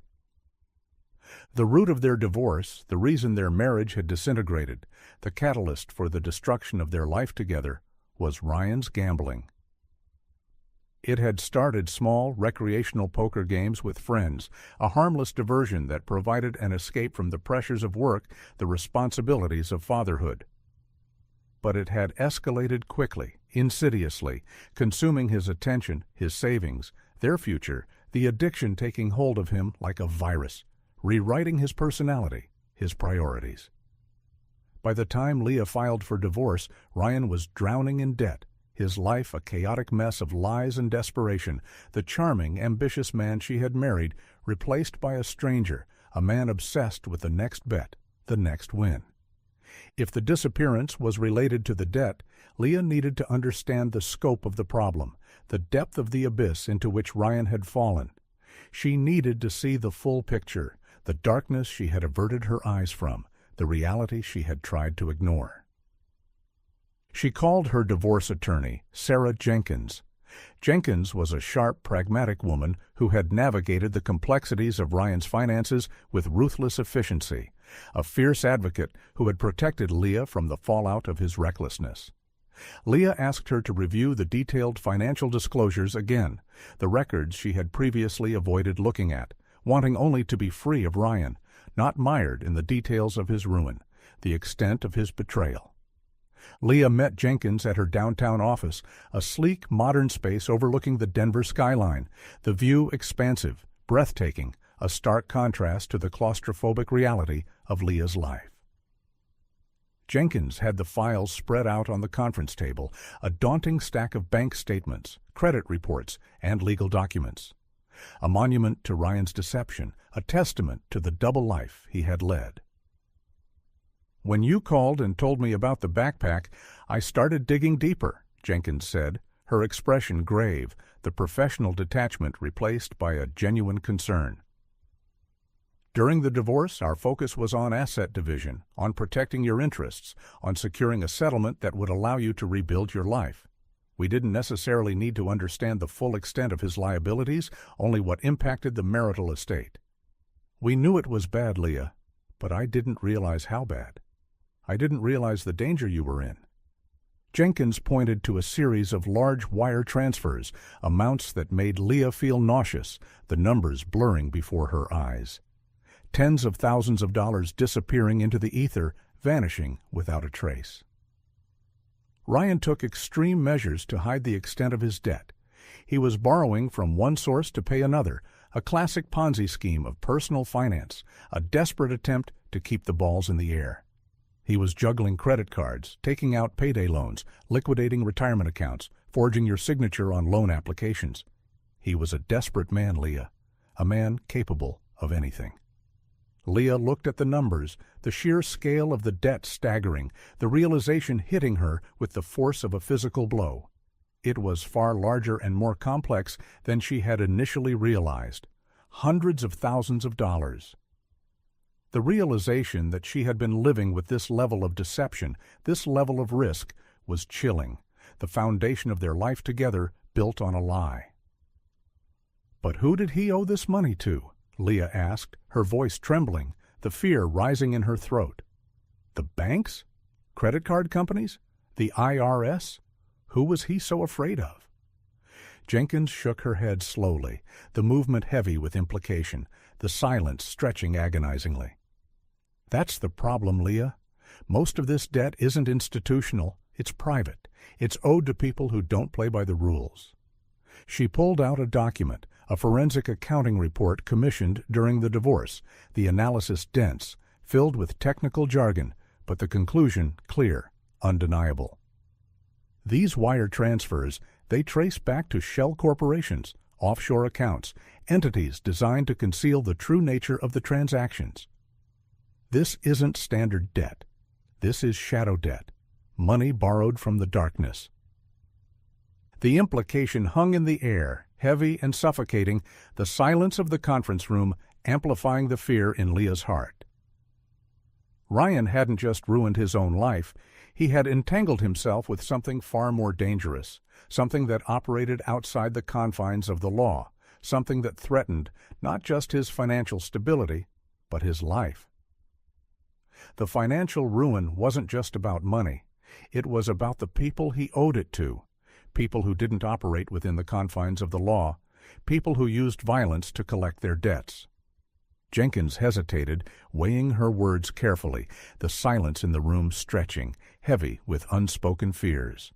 The root of their divorce, the reason their marriage had disintegrated, the catalyst for the destruction of their life together, was Ryan's gambling. It had started small, recreational poker games with friends, a harmless diversion that provided an escape from the pressures of work, the responsibilities of fatherhood. But it had escalated quickly, insidiously, consuming his attention, his savings, their future, the addiction taking hold of him like a virus, rewriting his personality, his priorities. By the time Leah filed for divorce, Ryan was drowning in debt, his life a chaotic mess of lies and desperation, the charming, ambitious man she had married replaced by a stranger, a man obsessed with the next bet, the next win. If the disappearance was related to the debt, Leah needed to understand the scope of the problem, the depth of the abyss into which Ryan had fallen. She needed to see the full picture, the darkness she had averted her eyes from, the reality she had tried to ignore. She called her divorce attorney, Sarah Jenkins. Jenkins was a sharp, pragmatic woman who had navigated the complexities of Ryan's finances with ruthless efficiency, a fierce advocate who had protected Leah from the fallout of his recklessness. Leah asked her to review the detailed financial disclosures again, the records she had previously avoided looking at, wanting only to be free of Ryan, not mired in the details of his ruin, the extent of his betrayal. Leah met Jenkins at her downtown office, a sleek, modern space overlooking the Denver skyline, the view expansive, breathtaking, a stark contrast to the claustrophobic reality of Leah's life. Jenkins had the files spread out on the conference table, a daunting stack of bank statements, credit reports, and legal documents. A monument to Ryan's deception, a testament to the double life he had led. "When you called and told me about the backpack, I started digging deeper," Jenkins said, her expression grave, the professional detachment replaced by a genuine concern. "During the divorce, our focus was on asset division, on protecting your interests, on securing a settlement that would allow you to rebuild your life. We didn't necessarily need to understand the full extent of his liabilities, only what impacted the marital estate. We knew it was bad, Leah, but I didn't realize how bad. I didn't realize the danger you were in." Jenkins pointed to a series of large wire transfers, amounts that made Leah feel nauseous, the numbers blurring before her eyes. Tens of thousands of dollars disappearing into the ether, vanishing without a trace. Ryan took extreme measures to hide the extent of his debt. He was borrowing from one source to pay another, a classic Ponzi scheme of personal finance, a desperate attempt to keep the balls in the air. He was juggling credit cards, taking out payday loans, liquidating retirement accounts, forging your signature on loan applications. He was a desperate man, Leah, a man capable of anything. Leah looked at the numbers, the sheer scale of the debt staggering, the realization hitting her with the force of a physical blow. It was far larger and more complex than she had initially realized. Hundreds of thousands of dollars. The realization that she had been living with this level of deception, this level of risk, was chilling, the foundation of their life together built on a lie. But who did he owe this money to? Leah asked, her voice trembling, the fear rising in her throat. The banks? Credit card companies? The IRS? Who was he so afraid of? Jenkins shook her head slowly, the movement heavy with implication, the silence stretching agonizingly. "That's the problem, Leah. Most of this debt isn't institutional, it's private. It's owed to people who don't play by the rules." She pulled out a document, a forensic accounting report commissioned during the divorce, the analysis dense, filled with technical jargon, but the conclusion clear, undeniable. These wire transfers, they trace back to shell corporations, offshore accounts, entities designed to conceal the true nature of the transactions. This isn't standard debt. This is shadow debt, money borrowed from the darkness. The implication hung in the air, heavy and suffocating, the silence of the conference room amplifying the fear in Leah's heart. Ryan hadn't just ruined his own life, he had entangled himself with something far more dangerous, something that operated outside the confines of the law, something that threatened not just his financial stability, but his life. The financial ruin wasn't just about money. It was about the people he owed it to, people who didn't operate within the confines of the law, people who used violence to collect their debts. Jenkins hesitated, weighing her words carefully, the silence in the room stretching, heavy with unspoken fears.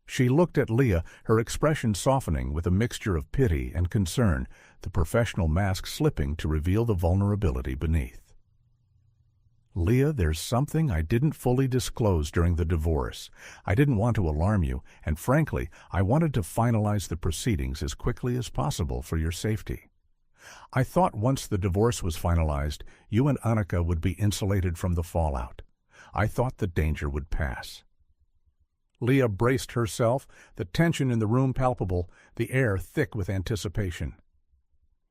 She looked at Leah, her expression softening with a mixture of pity and concern, the professional mask slipping to reveal the vulnerability beneath. "Leah, there's something I didn't fully disclose during the divorce. I didn't want to alarm you, and frankly, I wanted to finalize the proceedings as quickly as possible for your safety. I thought once the divorce was finalized, you and Annika would be insulated from the fallout. I thought the danger would pass." Leah braced herself, the tension in the room palpable, the air thick with anticipation.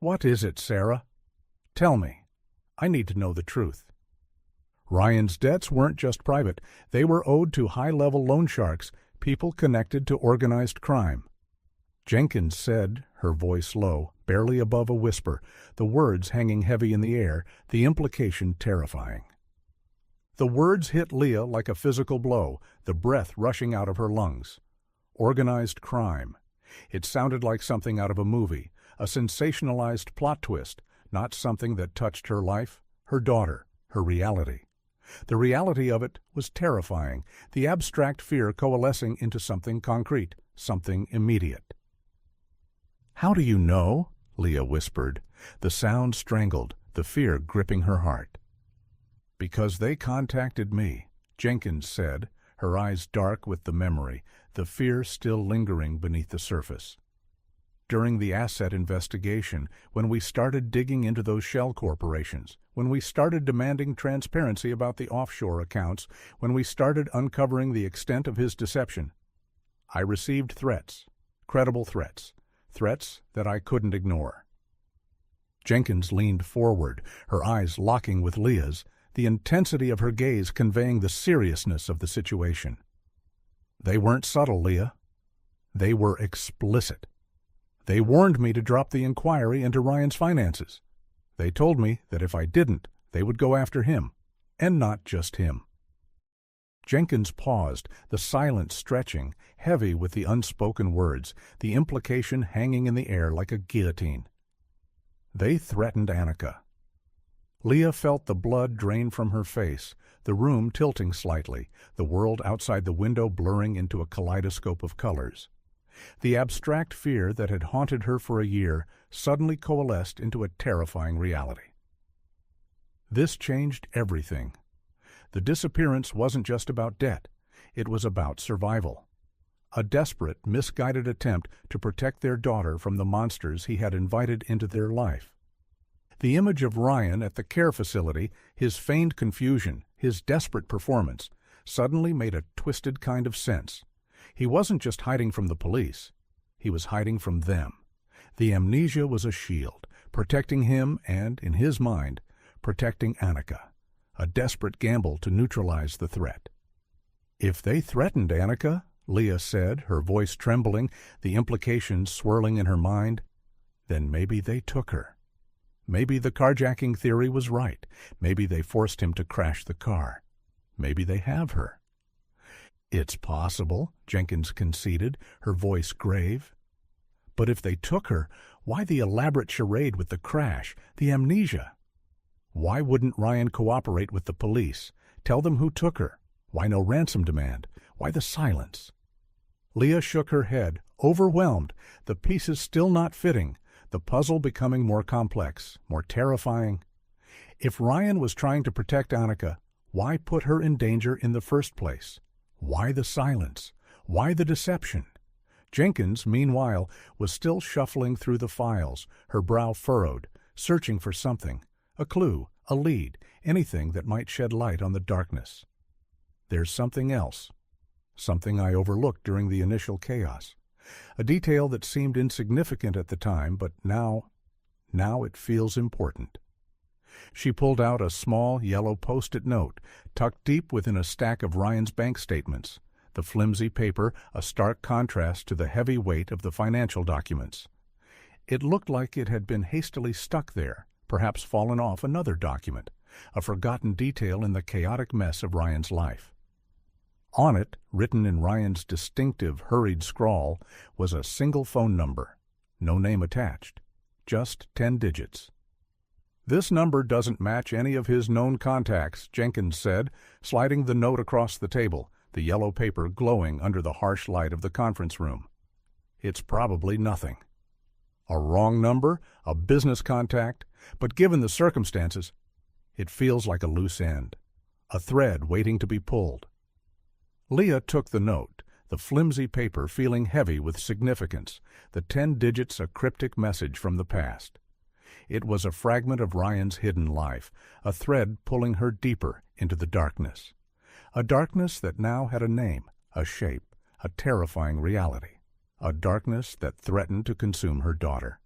"What is it, Sarah? Tell me. I need to know the truth." Ryan's debts weren't just private. They were owed to high-level loan sharks, people connected to organized crime. Jenkins said, her voice low, barely above a whisper, the words hanging heavy in the air, the implication terrifying. The words hit Leah like a physical blow, the breath rushing out of her lungs. Organized crime. It sounded like something out of a movie, a sensationalized plot twist, not something that touched her life, her daughter, her reality. The reality of it was terrifying, the abstract fear coalescing into something concrete, something immediate. "How do you know?" Leah whispered, the sound strangled, the fear gripping her heart. "Because they contacted me," Jenkins said, her eyes dark with the memory, the fear still lingering beneath the surface. During the asset investigation, when we started digging into those shell corporations, when we started demanding transparency about the offshore accounts, when we started uncovering the extent of his deception, I received threats, credible threats, threats that I couldn't ignore. Jenkins leaned forward, her eyes locking with Leah's, the intensity of her gaze conveying the seriousness of the situation. They weren't subtle, Leah. They were explicit. They warned me to drop the inquiry into Ryan's finances. They told me that if I didn't, they would go after him, and not just him. Jenkins paused, the silence stretching, heavy with the unspoken words, the implication hanging in the air like a guillotine. They threatened Annika. Leah felt the blood drain from her face, the room tilting slightly, the world outside the window blurring into a kaleidoscope of colors. The abstract fear that had haunted her for a year suddenly coalesced into a terrifying reality. This changed everything. The disappearance wasn't just about debt. It was about survival. A desperate, misguided attempt to protect their daughter from the monsters he had invited into their life. The image of Ryan at the care facility, his feigned confusion, his desperate performance, suddenly made a twisted kind of sense. He wasn't just hiding from the police. He was hiding from them. The amnesia was a shield, protecting him and, in his mind, protecting Annika. A desperate gamble to neutralize the threat. If they threatened Annika, Leah said, her voice trembling, the implications swirling in her mind, then maybe they took her. Maybe the carjacking theory was right. Maybe they forced him to crash the car. Maybe they have her. It's possible, Jenkins conceded, her voice grave. But if they took her, why the elaborate charade with the crash, the amnesia? Why wouldn't Ryan cooperate with the police? Tell them who took her? Why no ransom demand? Why the silence? Leah shook her head, overwhelmed, the pieces still not fitting, the puzzle becoming more complex, more terrifying. If Ryan was trying to protect Annika, why put her in danger in the first place? Why the silence? Why the deception? Jenkins, meanwhile, was still shuffling through the files, her brow furrowed, searching for something, a clue, a lead, anything that might shed light on the darkness. There's something else, something I overlooked during the initial chaos, a detail that seemed insignificant at the time, but now it feels important. She pulled out a small yellow post-it note, tucked deep within a stack of Ryan's bank statements, the flimsy paper a stark contrast to the heavy weight of the financial documents. It looked like it had been hastily stuck there, perhaps fallen off another document, a forgotten detail in the chaotic mess of Ryan's life. On it, written in Ryan's distinctive, hurried scrawl, was a single phone number, no name attached, just 10 digits. This number doesn't match any of his known contacts, Jenkins said, sliding the note across the table, the yellow paper glowing under the harsh light of the conference room. It's probably nothing. A wrong number, a business contact, but given the circumstances, it feels like a loose end, a thread waiting to be pulled. Leah took the note, the flimsy paper feeling heavy with significance, the 10 digits a cryptic message from the past. It was a fragment of Ryan's hidden life, a thread pulling her deeper into the darkness. A darkness that now had a name, a shape, a terrifying reality. A darkness that threatened to consume her daughter.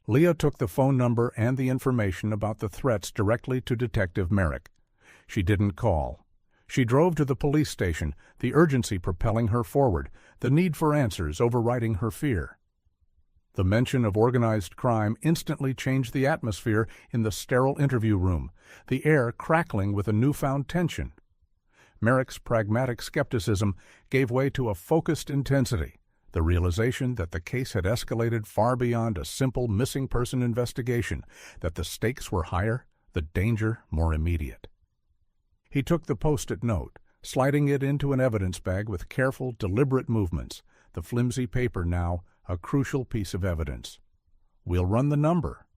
Leah took the phone number and the information about the threats directly to Detective Merrick. She didn't call. She drove to the police station, the urgency propelling her forward, the need for answers overriding her fear. The mention of organized crime instantly changed the atmosphere in the sterile interview room, the air crackling with a newfound tension. Merrick's pragmatic skepticism gave way to a focused intensity, the realization that the case had escalated far beyond a simple missing person investigation, that the stakes were higher, the danger more immediate. He took the post-it note, sliding it into an evidence bag with careful, deliberate movements, the flimsy paper now a crucial piece of evidence. We'll run the number.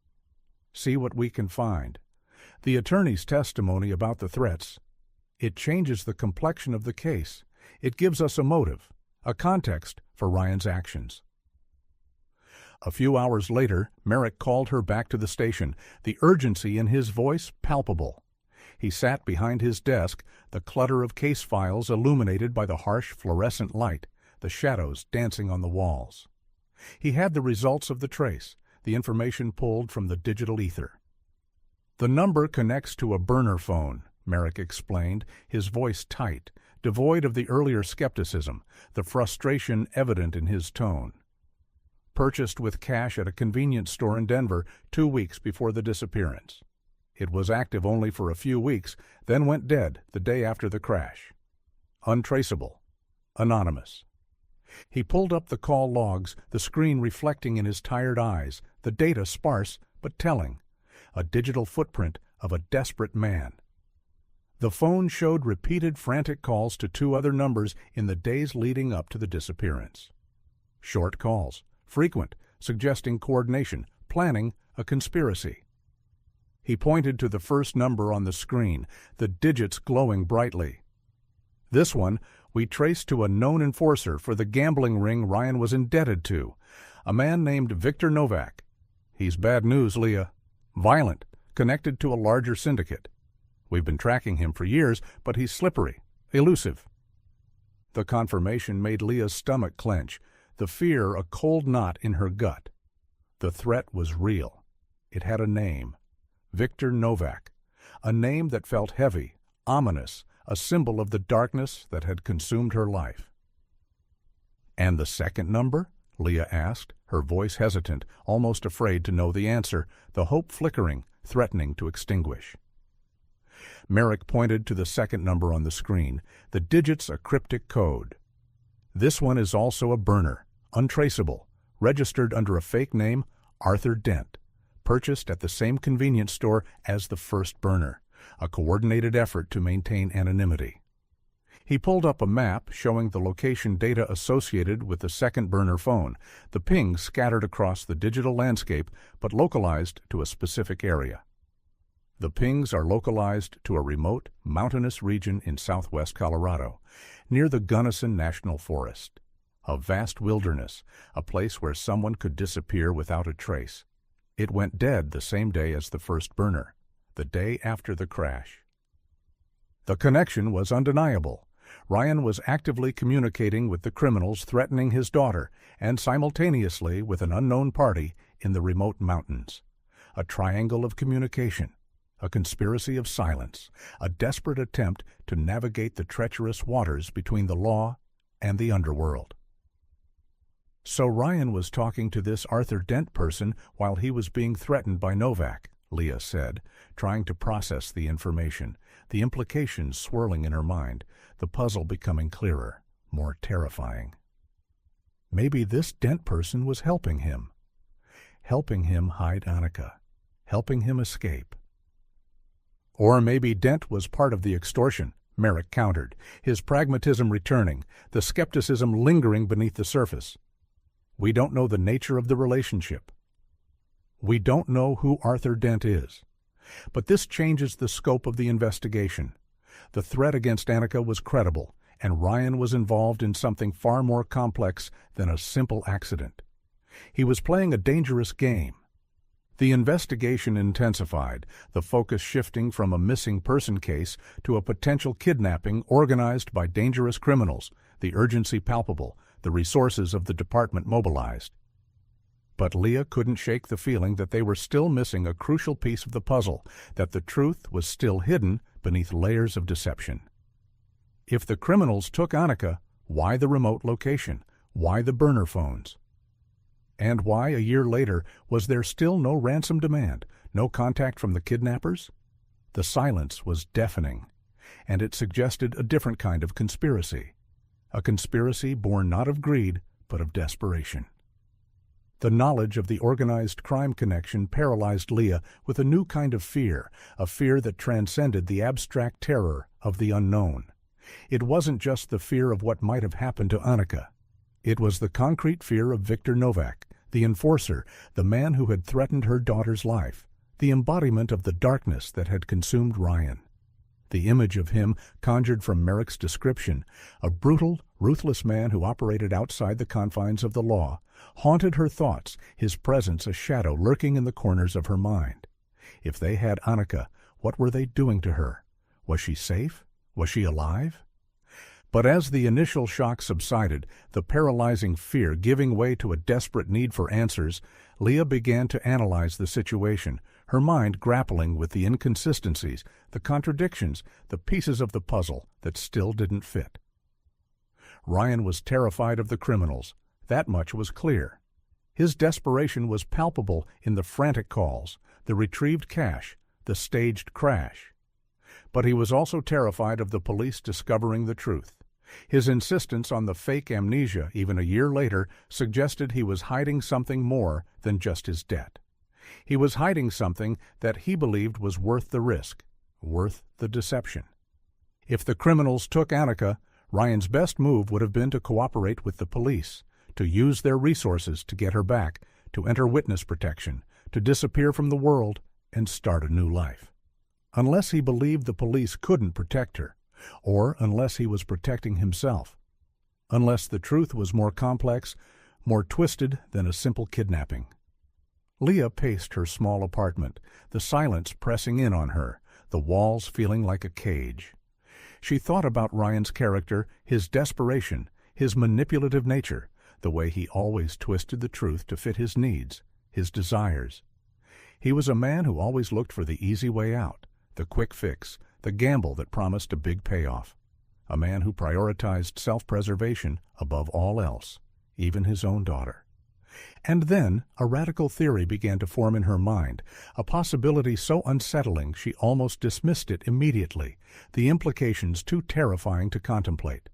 See what we can find. The attorney's testimony about the threats. It changes the complexion of the case. It gives us a motive, a context for Ryan's actions. A few hours later, Merrick called her back to the station, the urgency in his voice palpable. He sat behind his desk, the clutter of case files illuminated by the harsh fluorescent light, the shadows dancing on the walls. He had the results of the trace, the information pulled from the digital ether. "The number connects to a burner phone," Merrick explained, his voice tight, devoid of the earlier skepticism, the frustration evident in his tone. "Purchased with cash at a convenience store in Denver 2 weeks before the disappearance. It was active only for a few weeks, then went dead the day after the crash. Untraceable. Anonymous." He pulled up the call logs, the screen reflecting in his tired eyes, the data sparse but telling. A digital footprint of a desperate man. The phone showed repeated frantic calls to 2 other numbers in the days leading up to the disappearance. Short calls, frequent, suggesting coordination, planning a conspiracy. He pointed to the first number on the screen, the digits glowing brightly. "This one we traced to a known enforcer for the gambling ring Ryan was indebted to, a man named Victor Novak. He's bad news, Leah. Violent, connected to a larger syndicate. We've been tracking him for years, but he's slippery, elusive." The confirmation made Leah's stomach clench, the fear a cold knot in her gut. The threat was real. It had a name. Victor Novak. A name that felt heavy, ominous, a symbol of the darkness that had consumed her life. "And the second number?" Leah asked, her voice hesitant, almost afraid to know the answer, the hope flickering, threatening to extinguish. Merrick pointed to the second number on the screen, the digits a cryptic code. "This one is also a burner, untraceable, registered under a fake name, Arthur Dent, purchased at the same convenience store as the first burner, a coordinated effort to maintain anonymity." He pulled up a map showing the location data associated with the second burner phone, the pings scattered across the digital landscape but localized to a specific area. The pings are localized to a remote, mountainous region in southwest Colorado, near the Gunnison National Forest. A vast wilderness, a place where someone could disappear without a trace. It went dead the same day as the first burner, the day after the crash. The connection was undeniable. Ryan was actively communicating with the criminals threatening his daughter, and simultaneously with an unknown party in the remote mountains. A triangle of communication, a conspiracy of silence, a desperate attempt to navigate the treacherous waters between the law and the underworld. "So Ryan was talking to this Arthur Dent person while he was being threatened by Novak," Leah said, trying to process the information, the implications swirling in her mind, the puzzle becoming clearer, more terrifying. Maybe this Dent person was helping him hide Annika, helping him escape. Or maybe Dent was part of the extortion, Merrick countered, his pragmatism returning, the skepticism lingering beneath the surface. "We don't know the nature of the relationship. We don't know who Arthur Dent is. But this changes the scope of the investigation. The threat against Annika was credible, and Ryan was involved in something far more complex than a simple accident. He was playing a dangerous game." The investigation intensified, the focus shifting from a missing person case to a potential kidnapping organized by dangerous criminals, the urgency palpable, the resources of the department mobilized. But Leah couldn't shake the feeling that they were still missing a crucial piece of the puzzle, that the truth was still hidden beneath layers of deception. If the criminals took Annika, why the remote location? Why the burner phones? And why, a year later, was there still no ransom demand, no contact from the kidnappers? The silence was deafening, and it suggested a different kind of conspiracy. A conspiracy born not of greed, but of desperation. The knowledge of the organized crime connection paralyzed Leah with a new kind of fear, a fear that transcended the abstract terror of the unknown. It wasn't just the fear of what might have happened to Annika. It was the concrete fear of Victor Novak, the enforcer, the man who had threatened her daughter's life, the embodiment of the darkness that had consumed Ryan. The image of him, conjured from Merrick's description, a brutal, ruthless man who operated outside the confines of the law, haunted her thoughts, his presence a shadow lurking in the corners of her mind. If they had Annika, what were they doing to her? Was she safe? Was she alive? But as the initial shock subsided, the paralyzing fear giving way to a desperate need for answers, Leah began to analyze the situation, her mind grappling with the inconsistencies, the contradictions, the pieces of the puzzle that still didn't fit. Ryan was terrified of the criminals. That much was clear. His desperation was palpable in the frantic calls, the retrieved cash, the staged crash. But he was also terrified of the police discovering the truth. His insistence on the fake amnesia, even a year later, suggested he was hiding something more than just his debt. He was hiding something that he believed was worth the risk, worth the deception. If the criminals took Annika, Ryan's best move would have been to cooperate with the police, to use their resources to get her back, to enter witness protection, to disappear from the world and start a new life. Unless he believed the police couldn't protect her, or unless he was protecting himself. Unless the truth was more complex, more twisted than a simple kidnapping. Leah paced her small apartment, the silence pressing in on her, the walls feeling like a cage. She thought about Ryan's character, his desperation, his manipulative nature, the way he always twisted the truth to fit his needs, his desires. He was a man who always looked for the easy way out, the quick fix, the gamble that promised a big payoff. A man who prioritized self-preservation above all else, even his own daughter. And then a radical theory began to form in her mind, a possibility so unsettling she almost dismissed it immediately, the implications too terrifying to contemplate.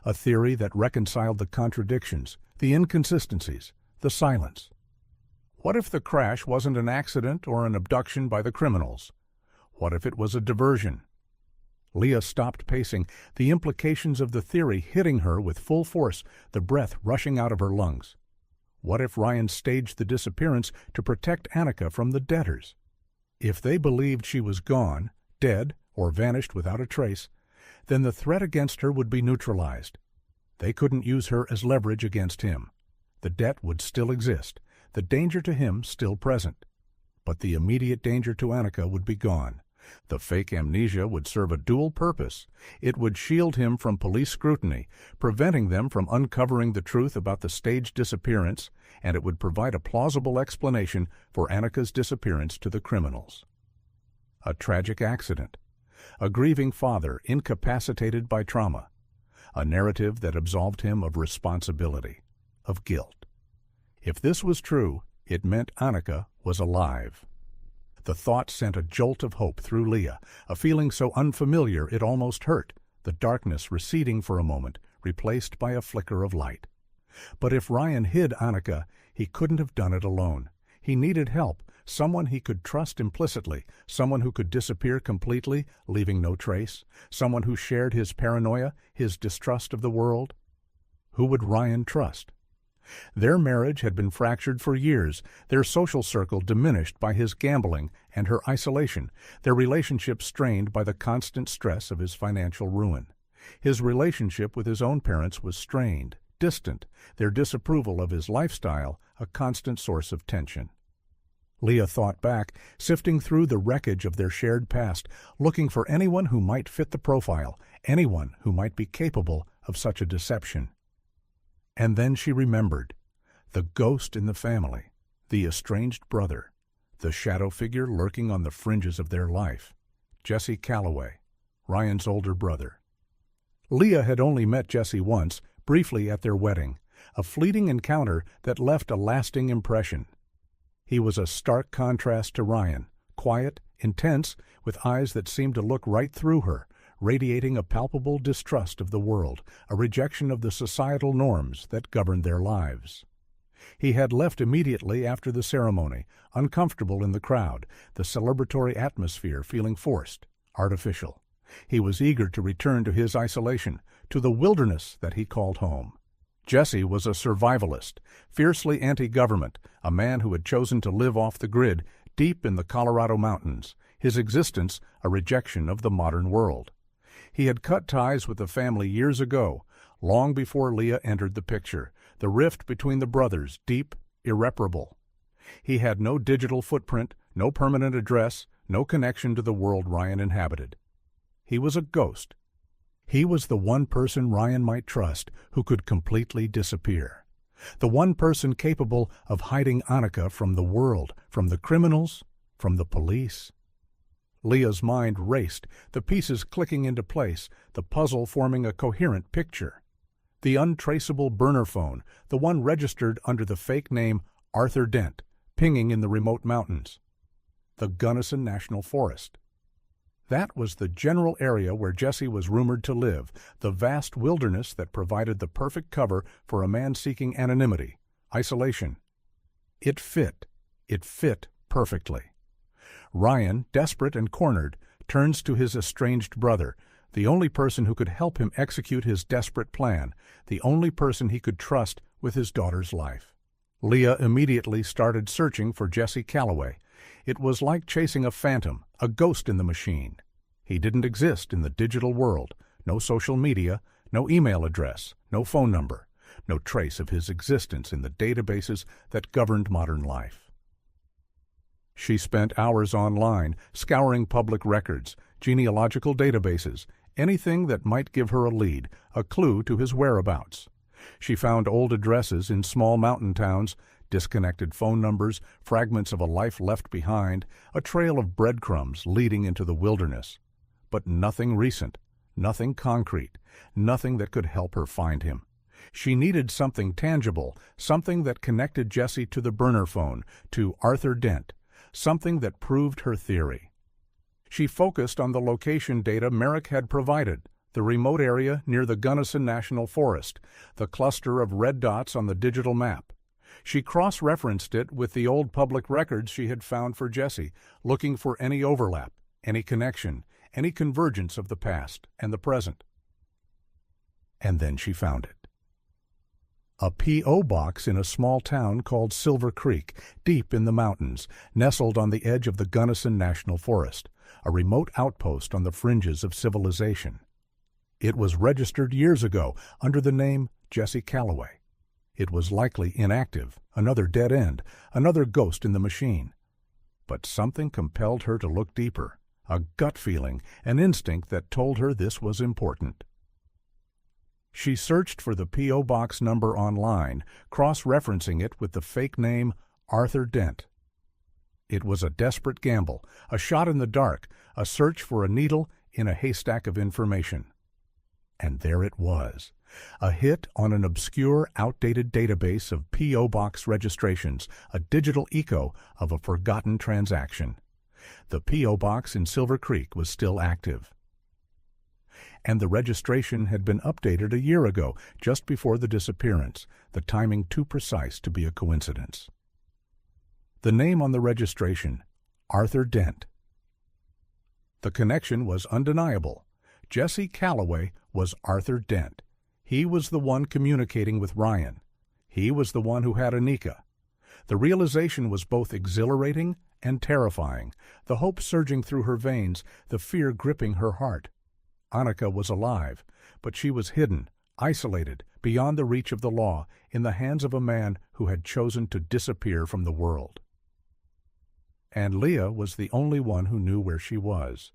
A theory that reconciled the contradictions, the inconsistencies, the silence. What if the crash wasn't an accident or an abduction by the criminals? What if it was a diversion? Leah stopped pacing, the implications of the theory hitting her with full force, the breath rushing out of her lungs. What if Ryan staged the disappearance to protect Annika from the debtors? If they believed she was gone, dead, or vanished without a trace, then the threat against her would be neutralized. They couldn't use her as leverage against him. The debt would still exist, the danger to him still present. But the immediate danger to Annika would be gone. The fake amnesia would serve a dual purpose. It would shield him from police scrutiny, preventing them from uncovering the truth about the staged disappearance, and it would provide a plausible explanation for Annika's disappearance to the criminals. A tragic accident. A grieving father incapacitated by trauma. A narrative that absolved him of responsibility, of guilt. If this was true, it meant Annika was alive. The thought sent a jolt of hope through Leah, a feeling so unfamiliar it almost hurt, the darkness receding for a moment, replaced by a flicker of light. But if Ryan hid Annika, he couldn't have done it alone. He needed help, someone he could trust implicitly, someone who could disappear completely, leaving no trace, someone who shared his paranoia, his distrust of the world. Who would Ryan trust? Their marriage had been fractured for years, their social circle diminished by his gambling and her isolation, their relationship strained by the constant stress of his financial ruin. His relationship with his own parents was strained, distant, their disapproval of his lifestyle a constant source of tension. Leah thought back, sifting through the wreckage of their shared past, looking for anyone who might fit the profile, anyone who might be capable of such a deception. And then she remembered. The ghost in the family, the estranged brother, the shadow figure lurking on the fringes of their life. Jesse Calloway, Ryan's older brother. Leah had only met Jesse once, briefly at their wedding, a fleeting encounter that left a lasting impression. He was a stark contrast to Ryan, quiet, intense, with eyes that seemed to look right through her, radiating a palpable distrust of the world, a rejection of the societal norms that governed their lives. He had left immediately after the ceremony, uncomfortable in the crowd, the celebratory atmosphere feeling forced, artificial. He was eager to return to his isolation, to the wilderness that he called home. Jesse was a survivalist, fiercely anti-government, a man who had chosen to live off the grid, deep in the Colorado mountains, his existence a rejection of the modern world. He had cut ties with the family years ago, long before Leah entered the picture, the rift between the brothers deep, irreparable. He had no digital footprint, no permanent address, no connection to the world Ryan inhabited. He was a ghost. He was the one person Ryan might trust who could completely disappear. The one person capable of hiding Annika from the world, from the criminals, from the police. Leah's mind raced, the pieces clicking into place, the puzzle forming a coherent picture. The untraceable burner phone, the one registered under the fake name Arthur Dent, pinging in the remote mountains. The Gunnison National Forest. That was the general area where Jesse was rumored to live, the vast wilderness that provided the perfect cover for a man seeking anonymity, isolation. It fit perfectly. Ryan, desperate and cornered, turns to his estranged brother, the only person who could help him execute his desperate plan, the only person he could trust with his daughter's life. Leah immediately started searching for Jesse Calloway. It was like chasing a phantom, a ghost in the machine. He didn't exist in the digital world, no social media, no email address, no phone number, no trace of his existence in the databases that governed modern life. She spent hours online, scouring public records, genealogical databases, anything that might give her a lead, a clue to his whereabouts. She found old addresses in small mountain towns, disconnected phone numbers, fragments of a life left behind, a trail of breadcrumbs leading into the wilderness. But nothing recent, nothing concrete, nothing that could help her find him. She needed something tangible, something that connected Jesse to the burner phone, to Arthur Dent, something that proved her theory. She focused on the location data Merrick had provided, the remote area near the Gunnison National Forest, the cluster of red dots on the digital map. She cross-referenced it with the old public records she had found for Jesse, looking for any overlap, any connection, any convergence of the past and the present. And then she found it. A P.O. box in a small town called Silver Creek, deep in the mountains, nestled on the edge of the Gunnison National Forest, a remote outpost on the fringes of civilization. It was registered years ago under the name Jesse Calloway. It was likely inactive, another dead end, another ghost in the machine. But something compelled her to look deeper, a gut feeling, an instinct that told her this was important. She searched for the P.O. Box number online, cross-referencing it with the fake name Arthur Dent. It was a desperate gamble, a shot in the dark, a search for a needle in a haystack of information. And there it was, a hit on an obscure, outdated database of P.O. Box registrations, a digital echo of a forgotten transaction. The P.O. Box in Silver Creek was still active. And the registration had been updated a year ago, just before the disappearance, the timing too precise to be a coincidence. The name on the registration, Arthur Dent. The connection was undeniable. Jesse Calloway was Arthur Dent. He was the one communicating with Ryan. He was the one who had Annika. The realization was both exhilarating and terrifying, the hope surging through her veins, the fear gripping her heart. Annika was alive, but she was hidden, isolated, beyond the reach of the law, in the hands of a man who had chosen to disappear from the world. And Leah was the only one who knew where she was.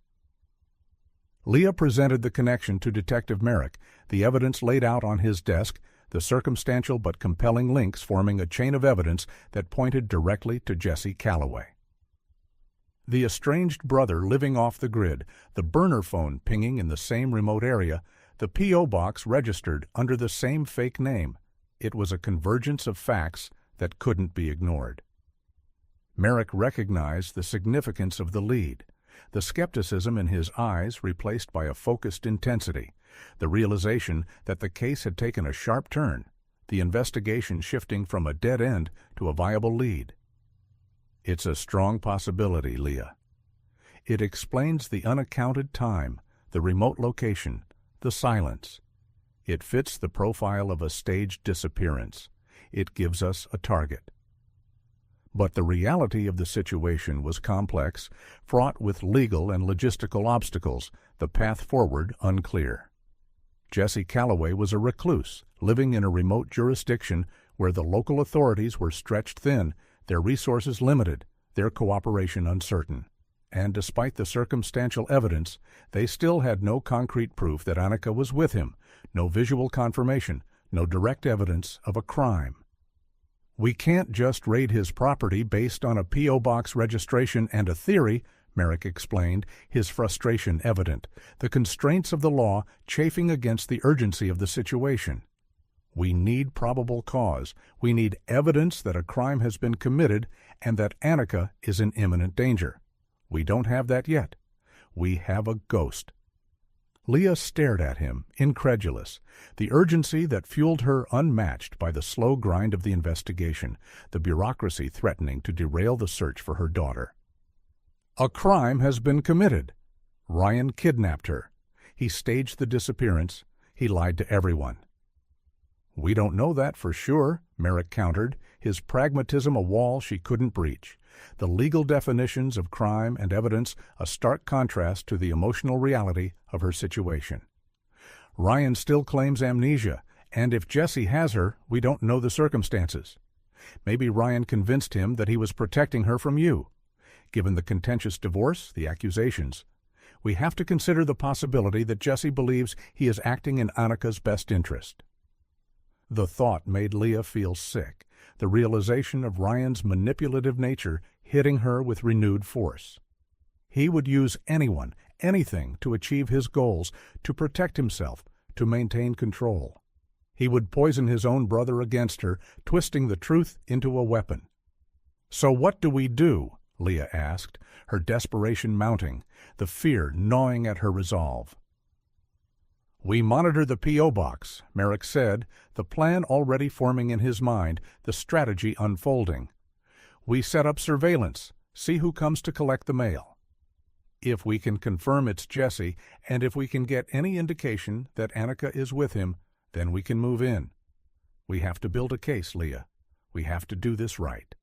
Leah presented the connection to Detective Merrick, the evidence laid out on his desk, the circumstantial but compelling links forming a chain of evidence that pointed directly to Jesse Calloway. The estranged brother living off the grid, the burner phone pinging in the same remote area, the P.O. box registered under the same fake name. It was a convergence of facts that couldn't be ignored. Merrick recognized the significance of the lead, the skepticism in his eyes replaced by a focused intensity, the realization that the case had taken a sharp turn, the investigation shifting from a dead end to a viable lead. It's a strong possibility, Leah. It explains the unaccounted time, the remote location, the silence. It fits the profile of a staged disappearance. It gives us a target. But the reality of the situation was complex, fraught with legal and logistical obstacles, the path forward unclear. Jesse Calloway was a recluse, living in a remote jurisdiction where the local authorities were stretched thin, their resources limited, their cooperation uncertain. And despite the circumstantial evidence, they still had no concrete proof that Annika was with him, no visual confirmation, no direct evidence of a crime. "We can't just raid his property based on a P.O. box registration and a theory," Merrick explained, his frustration evident, the constraints of the law chafing against the urgency of the situation. "We need probable cause. We need evidence that a crime has been committed and that Annika is in imminent danger. We don't have that yet. We have a ghost." Leah stared at him, incredulous, the urgency that fueled her unmatched by the slow grind of the investigation, the bureaucracy threatening to derail the search for her daughter. "A crime has been committed. Ryan kidnapped her. He staged the disappearance. He lied to everyone." "We don't know that for sure," Merrick countered, his pragmatism a wall she couldn't breach. The legal definitions of crime and evidence a stark contrast to the emotional reality of her situation. "Ryan still claims amnesia, and if Jesse has her, we don't know the circumstances. Maybe Ryan convinced him that he was protecting her from you. Given the contentious divorce, the accusations, we have to consider the possibility that Jesse believes he is acting in Annika's best interest." The thought made Leah feel sick, the realization of Ryan's manipulative nature hitting her with renewed force. He would use anyone, anything to achieve his goals, to protect himself, to maintain control. He would poison his own brother against her, twisting the truth into a weapon. "So what do we do?" Leah asked, her desperation mounting, the fear gnawing at her resolve. "We monitor the P.O. box," Merrick said, the plan already forming in his mind, the strategy unfolding. "We set up surveillance, see who comes to collect the mail. If we can confirm it's Jesse, and if we can get any indication that Annika is with him, then we can move in. We have to build a case, Leah. We have to do this right."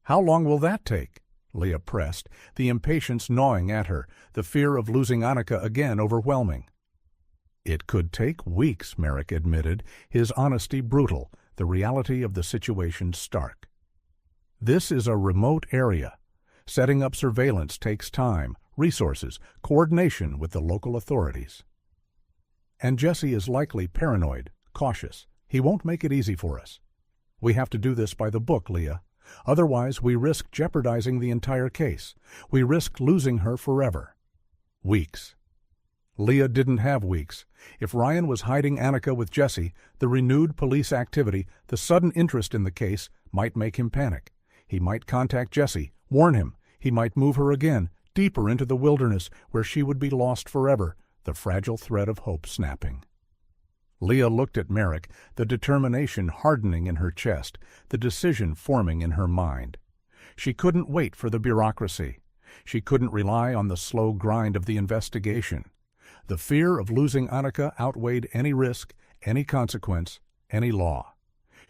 "How long will that take?" Leah pressed, the impatience gnawing at her, the fear of losing Annika again overwhelming. "It could take weeks," Merrick admitted, his honesty brutal, the reality of the situation stark. "This is a remote area. Setting up surveillance takes time, resources, coordination with the local authorities. And Jesse is likely paranoid, cautious. He won't make it easy for us. We have to do this by the book, Leah. Otherwise, we risk jeopardizing the entire case. We risk losing her forever." Weeks. Leah didn't have weeks. If Ryan was hiding Annika with Jesse, the renewed police activity, the sudden interest in the case, might make him panic. He might contact Jesse, warn him. He might move her again, deeper into the wilderness, where she would be lost forever, the fragile thread of hope snapping. Leah looked at Merrick, the determination hardening in her chest, the decision forming in her mind. She couldn't wait for the bureaucracy. She couldn't rely on the slow grind of the investigation. The fear of losing Annika outweighed any risk, any consequence, any law.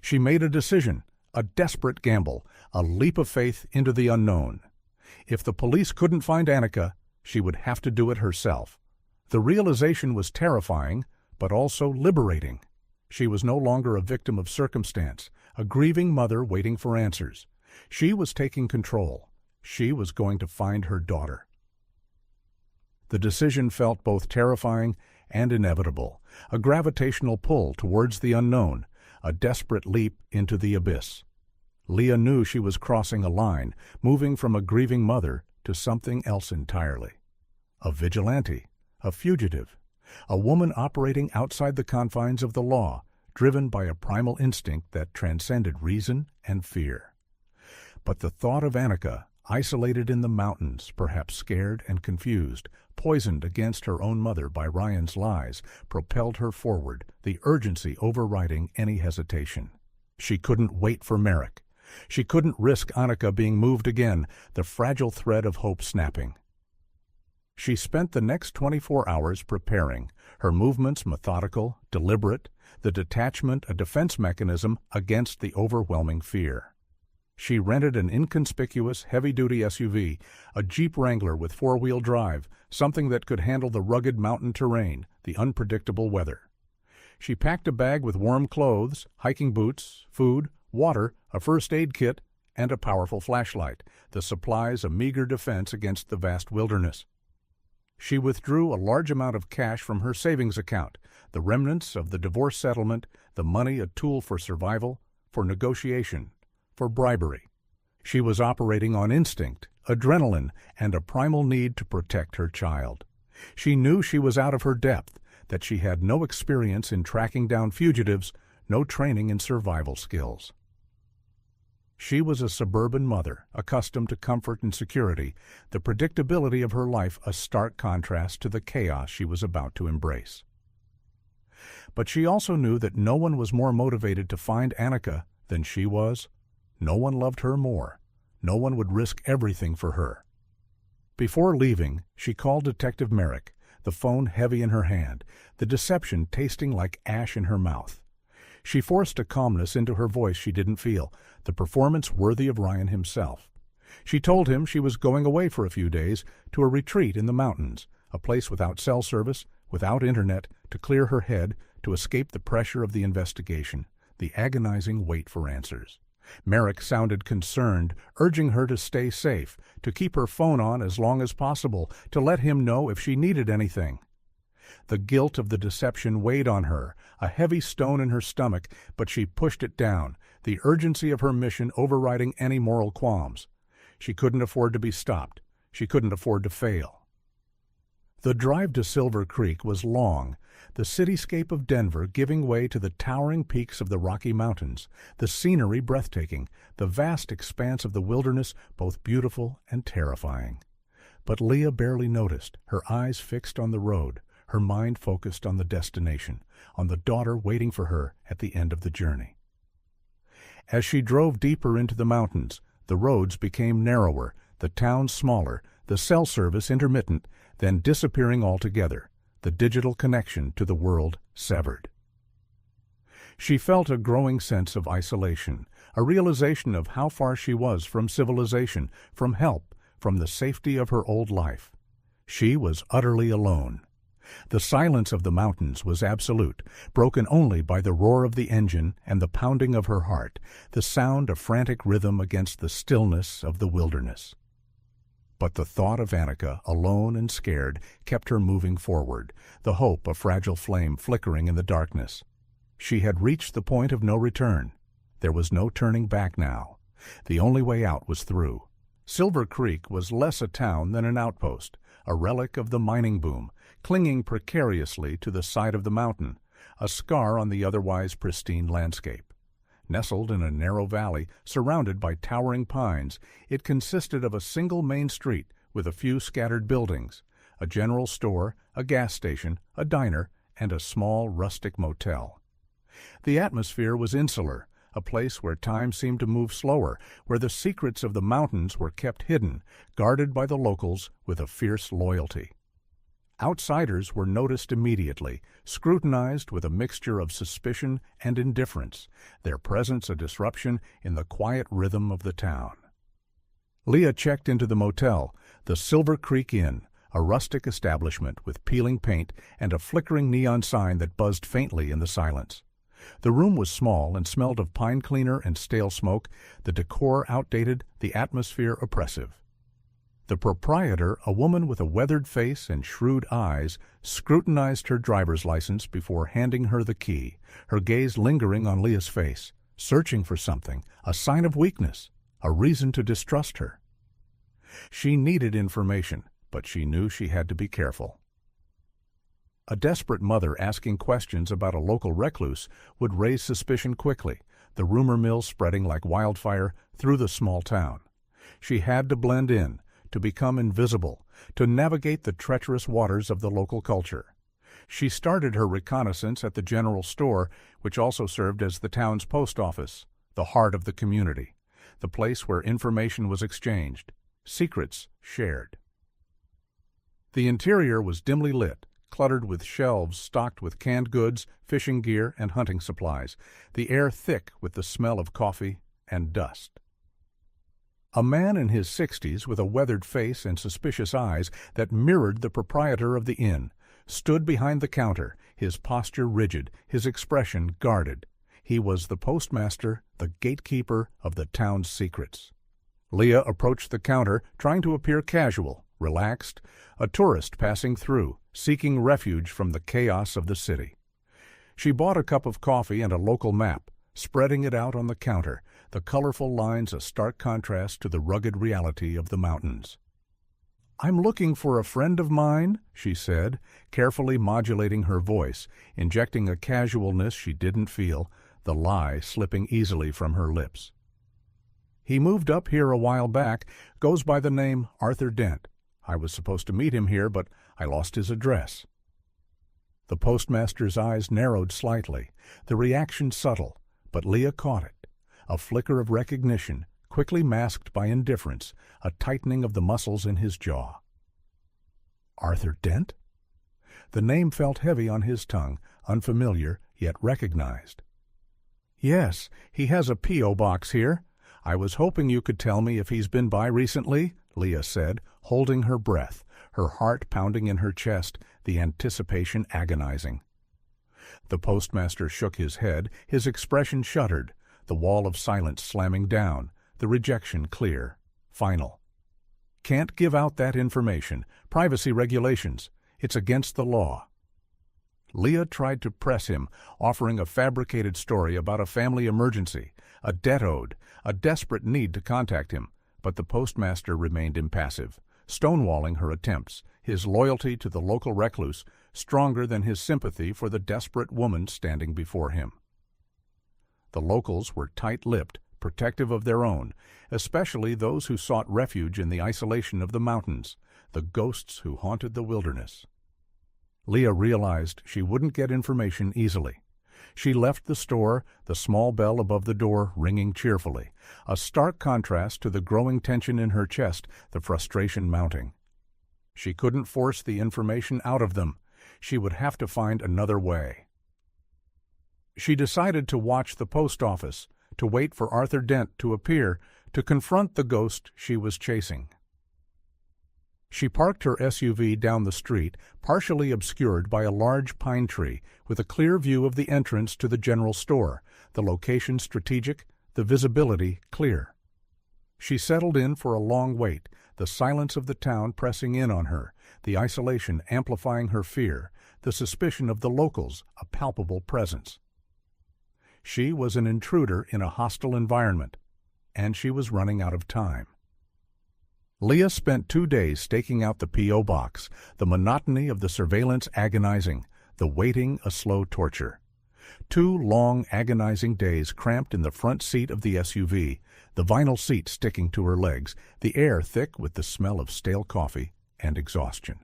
She made a decision, a desperate gamble, a leap of faith into the unknown. If the police couldn't find Annika, she would have to do it herself. The realization was terrifying, but also liberating. She was no longer a victim of circumstance, a grieving mother waiting for answers. She was taking control. She was going to find her daughter. The decision felt both terrifying and inevitable, a gravitational pull towards the unknown, a desperate leap into the abyss. Leah knew she was crossing a line, moving from a grieving mother to something else entirely. A vigilante, a fugitive, a woman operating outside the confines of the law, driven by a primal instinct that transcended reason and fear. But the thought of Annika, isolated in the mountains, perhaps scared and confused, poisoned against her own mother by Ryan's lies, propelled her forward, the urgency overriding any hesitation. She couldn't wait for Merrick. She couldn't risk Annika being moved again, the fragile thread of hope snapping. She spent the next 24 hours preparing, her movements methodical, deliberate, the detachment a defense mechanism against the overwhelming fear. She rented an inconspicuous, heavy-duty SUV, a Jeep Wrangler with four-wheel drive, something that could handle the rugged mountain terrain, the unpredictable weather. She packed a bag with warm clothes, hiking boots, food, water, a first aid kit, and a powerful flashlight, the supplies a meager defense against the vast wilderness. She withdrew a large amount of cash from her savings account, the remnants of the divorce settlement, the money a tool for survival, for negotiation, for bribery. She was operating on instinct, adrenaline, and a primal need to protect her child. She knew she was out of her depth, that she had no experience in tracking down fugitives, no training in survival skills. She was a suburban mother, accustomed to comfort and security, the predictability of her life a stark contrast to the chaos she was about to embrace. But she also knew that no one was more motivated to find Annika than she was. No one loved her more. No one would risk everything for her. Before leaving, she called Detective Merrick, the phone heavy in her hand, the deception tasting like ash in her mouth. She forced a calmness into her voice she didn't feel, the performance worthy of Ryan himself. She told him she was going away for a few days to a retreat in the mountains, a place without cell service, without internet, to clear her head, to escape the pressure of the investigation, the agonizing wait for answers. Merrick sounded concerned, urging her to stay safe, to keep her phone on as long as possible, to let him know if she needed anything. The guilt of the deception weighed on her, a heavy stone in her stomach, but she pushed it down, the urgency of her mission overriding any moral qualms. She couldn't afford to be stopped. She couldn't afford to fail. The drive to Silver Creek was long, the cityscape of Denver giving way to the towering peaks of the Rocky Mountains, the scenery breathtaking, the vast expanse of the wilderness both beautiful and terrifying. But Leah barely noticed, her eyes fixed on the road, her mind focused on the destination, on the daughter waiting for her at the end of the journey. As she drove deeper into the mountains, the roads became narrower, the town smaller, the cell service intermittent, then disappearing altogether, the digital connection to the world severed. She felt a growing sense of isolation, a realization of how far she was from civilization, from help, from the safety of her old life. She was utterly alone. The silence of the mountains was absolute, broken only by the roar of the engine and the pounding of her heart, the sound of frantic rhythm against the stillness of the wilderness. But the thought of Annika, alone and scared, kept her moving forward, the hope a fragile flame flickering in the darkness. She had reached the point of no return. There was no turning back now. The only way out was through. Silver Creek was less a town than an outpost, a relic of the mining boom, clinging precariously to the side of the mountain, a scar on the otherwise pristine landscape. Nestled in a narrow valley, surrounded by towering pines, it consisted of a single main street with a few scattered buildings, a general store, a gas station, a diner, and a small rustic motel. The atmosphere was insular, a place where time seemed to move slower, where the secrets of the mountains were kept hidden, guarded by the locals with a fierce loyalty. Outsiders were noticed immediately, scrutinized with a mixture of suspicion and indifference, their presence a disruption in the quiet rhythm of the town. Leah checked into the motel, the Silver Creek Inn, a rustic establishment with peeling paint and a flickering neon sign that buzzed faintly in the silence. The room was small and smelled of pine cleaner and stale smoke, the decor outdated, the atmosphere oppressive. The proprietor, a woman with a weathered face and shrewd eyes, scrutinized her driver's license before handing her the key, her gaze lingering on Leah's face, searching for something, a sign of weakness, a reason to distrust her. She needed information, but she knew she had to be careful. A desperate mother asking questions about a local recluse would raise suspicion quickly, the rumor mill spreading like wildfire through the small town. She had to blend in, to become invisible, to navigate the treacherous waters of the local culture. She started her reconnaissance at the general store, which also served as the town's post office, the heart of the community, the place where information was exchanged, secrets shared. The interior was dimly lit, cluttered with shelves stocked with canned goods, fishing gear, and hunting supplies, the air thick with the smell of coffee and dust. A man in his 60s with a weathered face and suspicious eyes that mirrored the proprietor of the inn stood behind the counter, his posture rigid, his expression guarded. He was the postmaster, the gatekeeper of the town's secrets. Leah approached the counter, trying to appear casual, relaxed, a tourist passing through, seeking refuge from the chaos of the city. She bought a cup of coffee and a local map, spreading it out on the counter, the colorful lines a stark contrast to the rugged reality of the mountains. "I'm looking for a friend of mine," she said, carefully modulating her voice, injecting a casualness she didn't feel, the lie slipping easily from her lips. "He moved up here a while back, goes by the name Arthur Dent. I was supposed to meet him here, but I lost his address." The postmaster's eyes narrowed slightly, the reaction subtle, but Leah caught it. A flicker of recognition, quickly masked by indifference, a tightening of the muscles in his jaw. Arthur Dent? The name felt heavy on his tongue, unfamiliar, yet recognized. "Yes, he has a P.O. box here. I was hoping you could tell me if he's been by recently," Leah said, holding her breath, her heart pounding in her chest, the anticipation agonizing. The postmaster shook his head, his expression shuddered, the wall of silence slamming down, the rejection clear, final. "Can't give out that information. Privacy regulations. It's against the law." Leah tried to press him, offering a fabricated story about a family emergency, a debt owed, a desperate need to contact him, but the postmaster remained impassive, stonewalling her attempts, his loyalty to the local recluse stronger than his sympathy for the desperate woman standing before him. The locals were tight-lipped, protective of their own, especially those who sought refuge in the isolation of the mountains, the ghosts who haunted the wilderness. Leah realized she wouldn't get information easily. She left the store, the small bell above the door ringing cheerfully, a stark contrast to the growing tension in her chest, the frustration mounting. She couldn't force the information out of them. She would have to find another way. She decided to watch the post office, to wait for Arthur Dent to appear, to confront the ghost she was chasing. She parked her SUV down the street, partially obscured by a large pine tree, with a clear view of the entrance to the general store, the location strategic, the visibility clear. She settled in for a long wait, the silence of the town pressing in on her, the isolation amplifying her fear, the suspicion of the locals a palpable presence. She was an intruder in a hostile environment, and she was running out of time. Leah spent 2 days staking out the P.O. box, the monotony of the surveillance agonizing, the waiting a slow torture. 2 long, agonizing days cramped in the front seat of the SUV, the vinyl seat sticking to her legs, the air thick with the smell of stale coffee and exhaustion.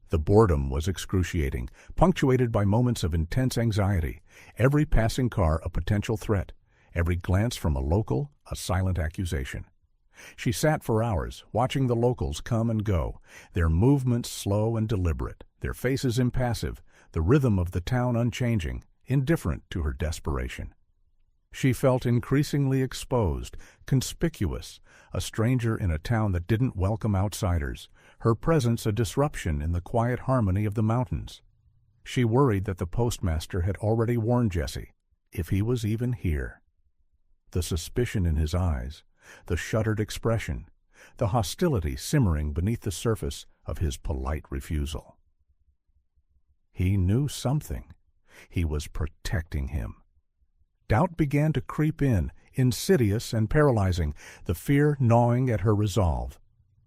The boredom was excruciating, punctuated by moments of intense anxiety, every passing car a potential threat, every glance from a local a silent accusation. She sat for hours, watching the locals come and go, their movements slow and deliberate, their faces impassive, the rhythm of the town unchanging, indifferent to her desperation. She felt increasingly exposed, conspicuous, a stranger in a town that didn't welcome outsiders, her presence a disruption in the quiet harmony of the mountains. She worried that the postmaster had already warned Jesse, if he was even here. The suspicion in his eyes, the shuttered expression, the hostility simmering beneath the surface of his polite refusal. He knew something. He was protecting him. Doubt began to creep in, insidious and paralyzing, the fear gnawing at her resolve.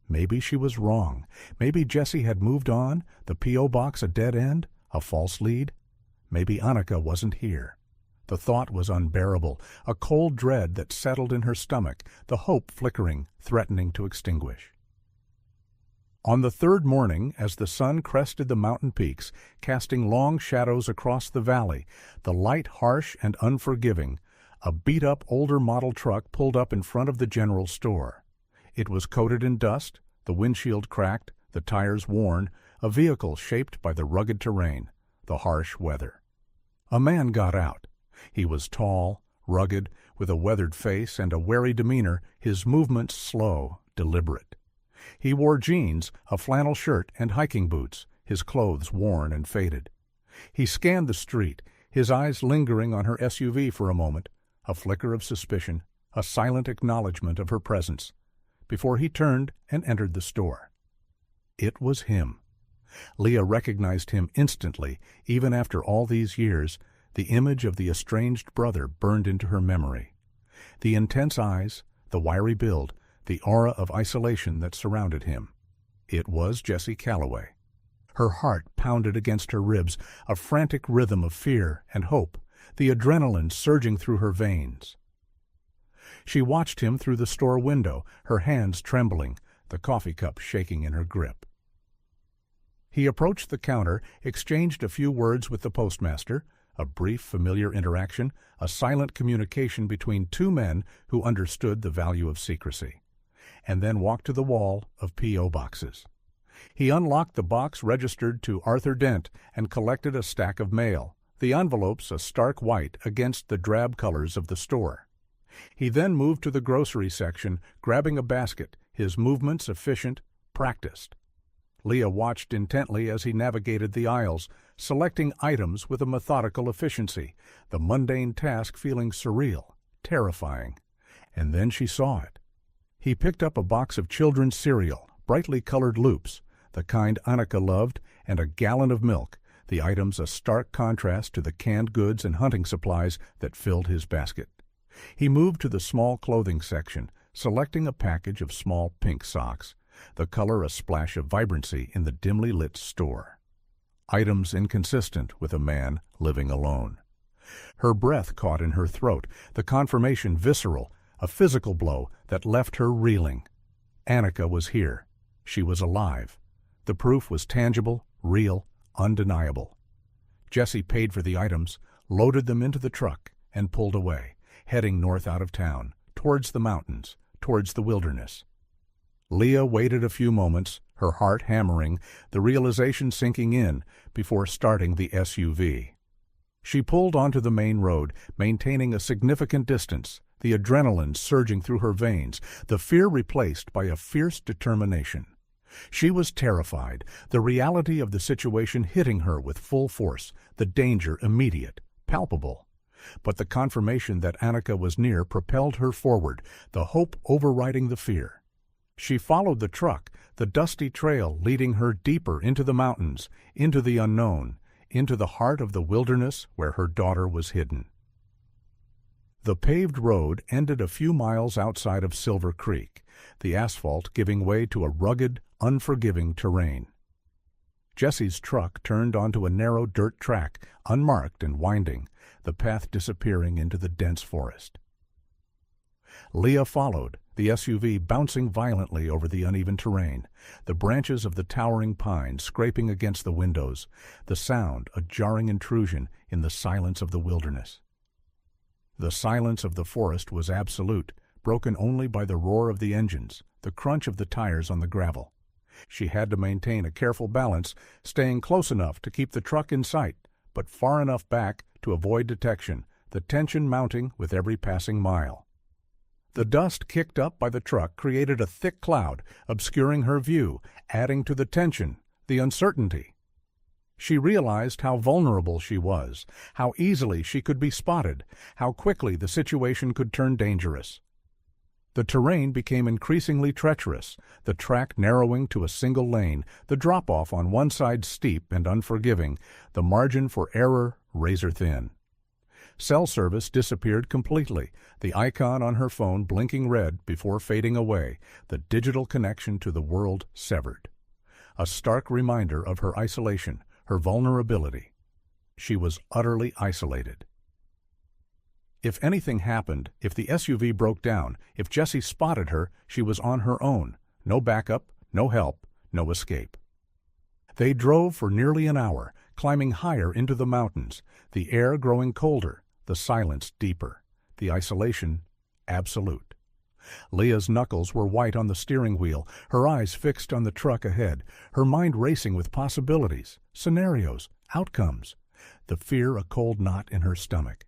Maybe she was wrong. Maybe Jesse had moved on, the P.O. box a dead end, a false lead. Maybe Annika wasn't here. The thought was unbearable, a cold dread that settled in her stomach, the hope flickering, threatening to extinguish. On the 3rd morning, as the sun crested the mountain peaks, casting long shadows across the valley, the light harsh and unforgiving, a beat-up older model truck pulled up in front of the general store. It was coated in dust, the windshield cracked, the tires worn, a vehicle shaped by the rugged terrain, the harsh weather. A man got out. He was tall, rugged, With a weathered face and a wary demeanor, his movements slow, deliberate. He wore jeans, a flannel shirt, and hiking boots, his clothes worn and faded. He scanned the street, his eyes lingering on her SUV for a moment, a flicker of suspicion, a silent acknowledgment of her presence, before he turned and entered the store. It was him. Leah recognized him instantly, even after all these years. The image of the estranged brother burned into her memory. The intense eyes, the wiry build, the aura of isolation that surrounded him. It was Jesse Calloway. Her heart pounded against her ribs, a frantic rhythm of fear and hope, the adrenaline surging through her veins. She watched him through the store window, her hands trembling, the coffee cup shaking in her grip. He approached the counter, exchanged a few words with the postmaster, a brief, familiar interaction, a silent communication between two men who understood the value of secrecy, and then walked to the wall of P.O. boxes. He unlocked the box registered to Arthur Dent and collected a stack of mail, the envelopes a stark white against the drab colors of the store. He then moved to the grocery section, grabbing a basket, his movements efficient, practiced. Leah watched intently as he navigated the aisles, selecting items with a methodical efficiency, the mundane task feeling surreal, terrifying. And then she saw it. He picked up a box of children's cereal, brightly colored loops, the kind Annika loved, and a gallon of milk, the items a stark contrast to the canned goods and hunting supplies that filled his basket. He moved to the small clothing section, selecting a package of small pink socks, the color a splash of vibrancy in the dimly lit store. Items inconsistent with a man living alone. Her breath caught in her throat, the confirmation visceral, a physical blow that left her reeling. Annika was here. She was alive. The proof was tangible, real, undeniable. Jesse paid for the items, loaded them into the truck, and pulled away, heading north out of town, towards the mountains, towards the wilderness. Leah waited a few moments, her heart hammering, the realization sinking in, before starting the SUV. She pulled onto the main road, maintaining a significant distance, the adrenaline surging through her veins, the fear replaced by a fierce determination. She was terrified, the reality of the situation hitting her with full force, the danger immediate, palpable. But the confirmation that Annika was near propelled her forward, the hope overriding the fear. She followed the truck, the dusty trail leading her deeper into the mountains, into the unknown, into the heart of the wilderness where her daughter was hidden. The paved road ended a few miles outside of Silver Creek, the asphalt giving way to a rugged, unforgiving terrain. Jesse's truck turned onto a narrow dirt track, unmarked and winding, the path disappearing into the dense forest. Leah followed, the SUV bouncing violently over the uneven terrain, the branches of the towering pines scraping against the windows, the sound a jarring intrusion in the silence of the wilderness. The silence of the forest was absolute, broken only by the roar of the engines, the crunch of the tires on the gravel. She had to maintain a careful balance, staying close enough to keep the truck in sight, but far enough back to avoid detection, the tension mounting with every passing mile. The dust kicked up by the truck created a thick cloud, obscuring her view, adding to the tension, the uncertainty. She realized how vulnerable she was, how easily she could be spotted, how quickly the situation could turn dangerous. The terrain became increasingly treacherous, the track narrowing to a single lane, the drop-off on one side steep and unforgiving, the margin for error razor-thin. Cell service disappeared completely, the icon on her phone blinking red before fading away, the digital connection to the world severed. A stark reminder of her isolation, her vulnerability. She was utterly isolated. If anything happened, if the SUV broke down, if Jesse spotted her, she was on her own. No backup, no help, no escape. They drove for nearly an hour, climbing higher into the mountains, the air growing colder, the silence deeper, the isolation absolute. Leah's knuckles were white on the steering wheel, her eyes fixed on the truck ahead, her mind racing with possibilities, scenarios, outcomes, the fear a cold knot in her stomach.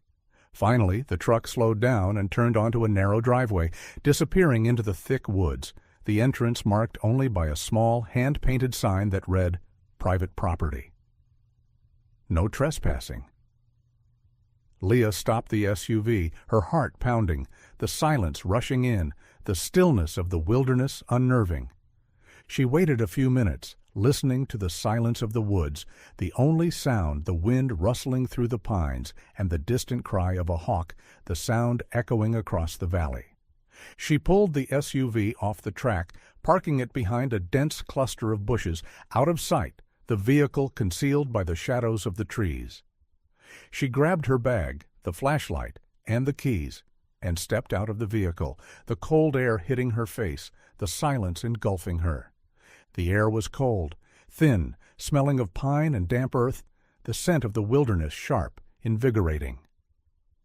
Finally, the truck slowed down and turned onto a narrow driveway, disappearing into the thick woods, the entrance marked only by a small, hand-painted sign that read, "Private property." No trespassing. Leah stopped the SUV, her heart pounding, the silence rushing in, the stillness of the wilderness unnerving. She waited a few minutes, listening to the silence of the woods, the only sound the wind rustling through the pines and the distant cry of a hawk, the sound echoing across the valley. She pulled the SUV off the track, parking it behind a dense cluster of bushes, out of sight, the vehicle concealed by the shadows of the trees. She grabbed her bag, the flashlight, and the keys, and stepped out of the vehicle, the cold air hitting her face, the silence engulfing her. The air was cold, thin, smelling of pine and damp earth, the scent of the wilderness sharp, invigorating.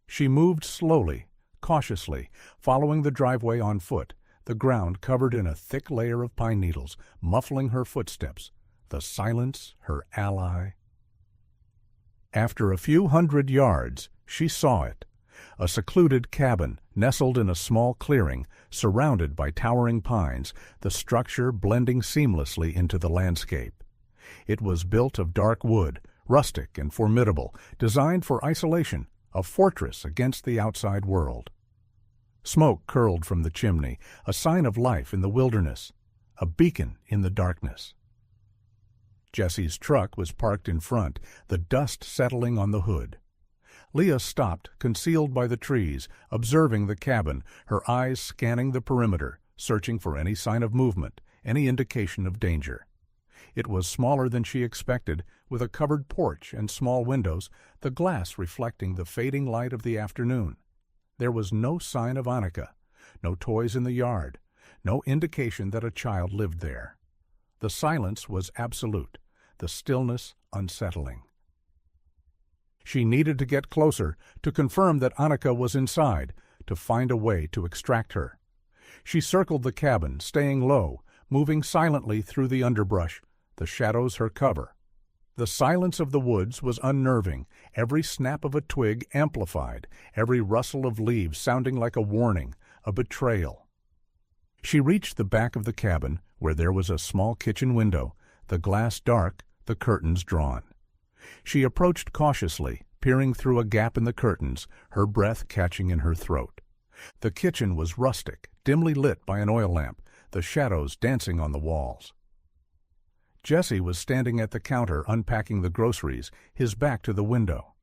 She moved slowly, cautiously, following the driveway on foot, the ground covered in a thick layer of pine needles, muffling her footsteps, the silence her ally. After a few hundred yards, she saw it. A secluded cabin, nestled in a small clearing, surrounded by towering pines, the structure blending seamlessly into the landscape. It was built of dark wood, rustic and formidable, designed for isolation, a fortress against the outside world. Smoke curled from the chimney, a sign of life in the wilderness, a beacon in the darkness. Jesse's truck was parked in front, the dust settling on the hood. Leah stopped, concealed by the trees, observing the cabin, her eyes scanning the perimeter, searching for any sign of movement, any indication of danger. It was smaller than she expected, with a covered porch and small windows, the glass reflecting the fading light of the afternoon. There was no sign of Annika, no toys in the yard, no indication that a child lived there. The silence was absolute, the stillness unsettling. She needed to get closer, to confirm that Annika was inside, to find a way to extract her. She circled the cabin, staying low, moving silently through the underbrush, the shadows her cover. The silence of the woods was unnerving, every snap of a twig amplified, every rustle of leaves sounding like a warning, a betrayal. She reached the back of the cabin, where there was a small kitchen window, the glass dark, the curtains drawn. She approached cautiously, peering through a gap in the curtains, her breath catching in her throat. The kitchen was rustic, dimly lit by an oil lamp, the shadows dancing on the walls. Jesse was standing at the counter unpacking the groceries, his back to the window.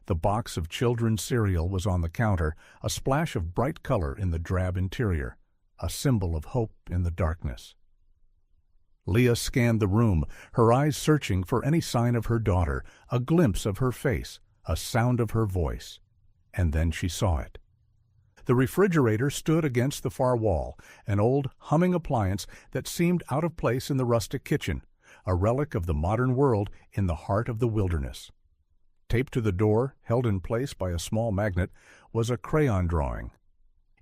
The box of children's cereal was on the counter, a splash of bright color in the drab interior, a symbol of hope in the darkness. Leah scanned the room, her eyes searching for any sign of her daughter, a glimpse of her face, a sound of her voice. And then she saw it. The refrigerator stood against the far wall, an old, humming appliance that seemed out of place in the rustic kitchen, a relic of the modern world in the heart of the wilderness. Taped to the door, held in place by a small magnet, was a crayon drawing.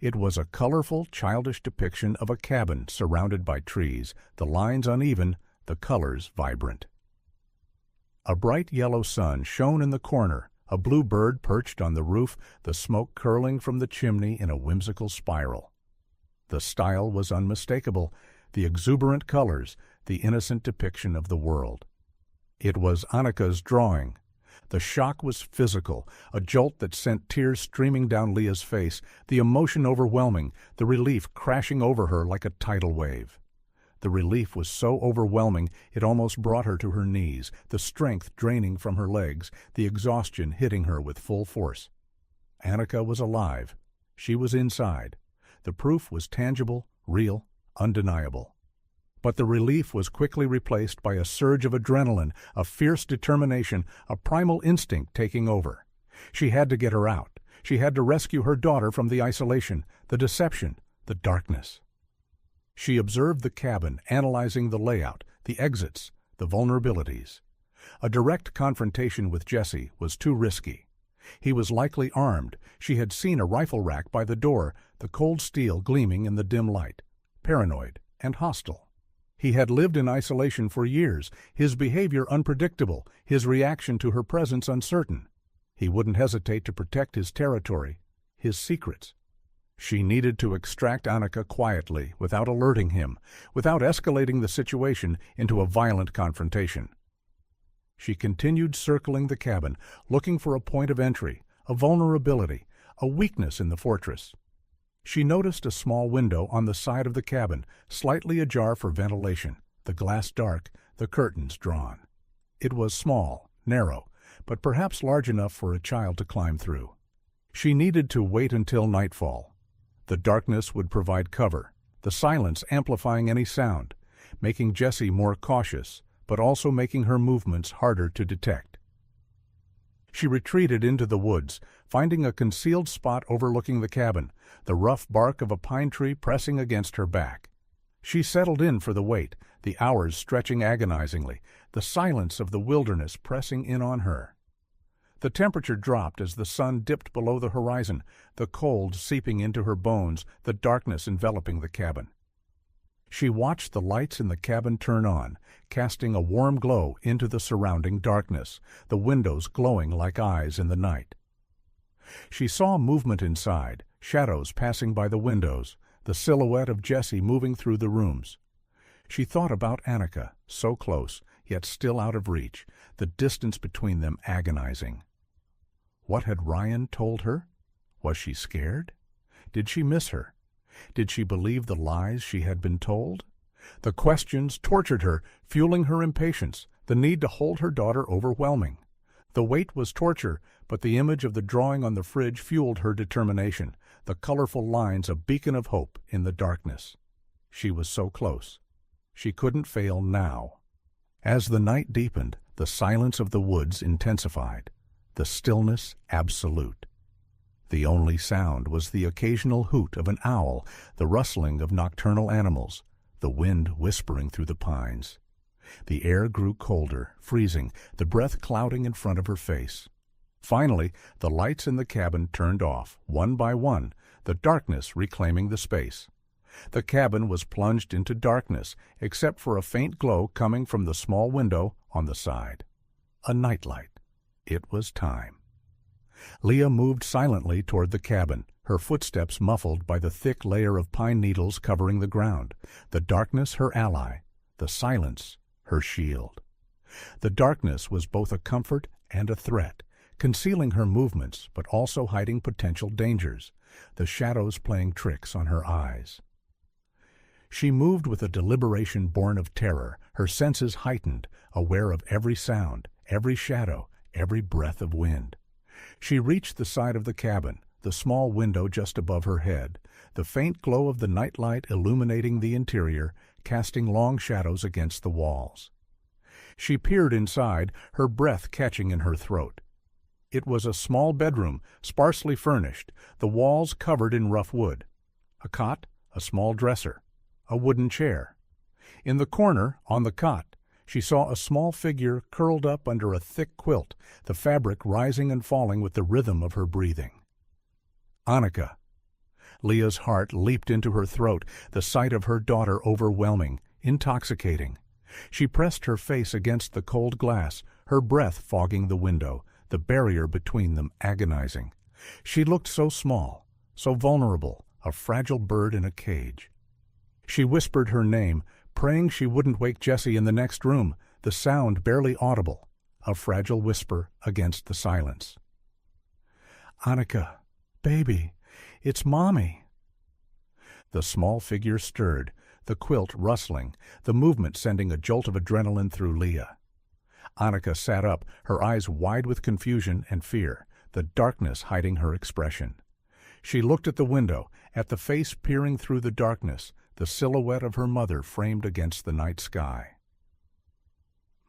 It was a colorful, childish depiction of a cabin surrounded by trees, the lines uneven, the colors vibrant. A bright yellow sun shone in the corner, a blue bird perched on the roof, the smoke curling from the chimney in a whimsical spiral. The style was unmistakable, the exuberant colors, the innocent depiction of the world. It was Annika's drawing. The shock was physical, a jolt that sent tears streaming down Leah's face, the emotion overwhelming, the relief crashing over her like a tidal wave. The relief was so overwhelming it almost brought her to her knees, the strength draining from her legs, the exhaustion hitting her with full force. Annika was alive. She was inside. The proof was tangible, real, undeniable. But the relief was quickly replaced by a surge of adrenaline, a fierce determination, a primal instinct taking over. She had to get her out. She had to rescue her daughter from the isolation, the deception, the darkness. She observed the cabin, analyzing the layout, the exits, the vulnerabilities. A direct confrontation with Jesse was too risky. He was likely armed. She had seen a rifle rack by the door, the cold steel gleaming in the dim light. Paranoid and hostile. He had lived in isolation for years, his behavior unpredictable, his reaction to her presence uncertain. He wouldn't hesitate to protect his territory, his secrets. She needed to extract Annika quietly, without alerting him, without escalating the situation into a violent confrontation. She continued circling the cabin, looking for a point of entry, a vulnerability, a weakness in the fortress. She noticed a small window on the side of the cabin, slightly ajar for ventilation, the glass dark, the curtains drawn. It was small, narrow, but perhaps large enough for a child to climb through. She needed to wait until nightfall. The darkness would provide cover, the silence amplifying any sound, making Jessie more cautious, but also making her movements harder to detect. She retreated into the woods, finding a concealed spot overlooking the cabin, the rough bark of a pine tree pressing against her back. She settled in for the wait, the hours stretching agonizingly, the silence of the wilderness pressing in on her. The temperature dropped as the sun dipped below the horizon, the cold seeping into her bones, the darkness enveloping the cabin. She watched the lights in the cabin turn on, casting a warm glow into the surrounding darkness, the windows glowing like eyes in the night. She saw movement inside, shadows passing by the windows, the silhouette of Jessie moving through the rooms. She thought about Annika, so close, yet still out of reach, the distance between them agonizing. What had Ryan told her? Was she scared? Did she miss her? Did she believe the lies she had been told? The questions tortured her, fueling her impatience, the need to hold her daughter overwhelming. The wait was torture, but the image of the drawing on the fridge fueled her determination, the colorful lines a beacon of hope in the darkness. She was so close. She couldn't fail now. As the night deepened, the silence of the woods intensified, the stillness absolute. The only sound was the occasional hoot of an owl, the rustling of nocturnal animals, the wind whispering through the pines. The air grew colder, freezing, the breath clouding in front of her face. Finally, the lights in the cabin turned off, one by one, the darkness reclaiming the space. The cabin was plunged into darkness, except for a faint glow coming from the small window on the side. A nightlight. It was time. Leah moved silently toward the cabin, her footsteps muffled by the thick layer of pine needles covering the ground, the darkness her ally, the silence her shield. The darkness was both a comfort and a threat, concealing her movements but also hiding potential dangers, the shadows playing tricks on her eyes. She moved with a deliberation born of terror, her senses heightened, aware of every sound, every shadow, every breath of wind. She reached the side of the cabin, the small window just above her head, the faint glow of the nightlight illuminating the interior, casting long shadows against the walls. She peered inside, her breath catching in her throat. It was a small bedroom, sparsely furnished, the walls covered in rough wood. A cot, a small dresser, a wooden chair. In the corner, on the cot, she saw a small figure curled up under a thick quilt, the fabric rising and falling with the rhythm of her breathing. Annika. Leah's heart leaped into her throat, the sight of her daughter overwhelming, intoxicating. She pressed her face against the cold glass, her breath fogging the window, the barrier between them agonizing. She looked so small, so vulnerable, a fragile bird in a cage. She whispered her name, praying she wouldn't wake Jessie in the next room, the sound barely audible, a fragile whisper against the silence. "Annika, baby, it's Mommy." The small figure stirred, the quilt rustling, the movement sending a jolt of adrenaline through Leah. Annika sat up, her eyes wide with confusion and fear, the darkness hiding her expression. She looked at the window, at the face peering through the darkness, the silhouette of her mother framed against the night sky.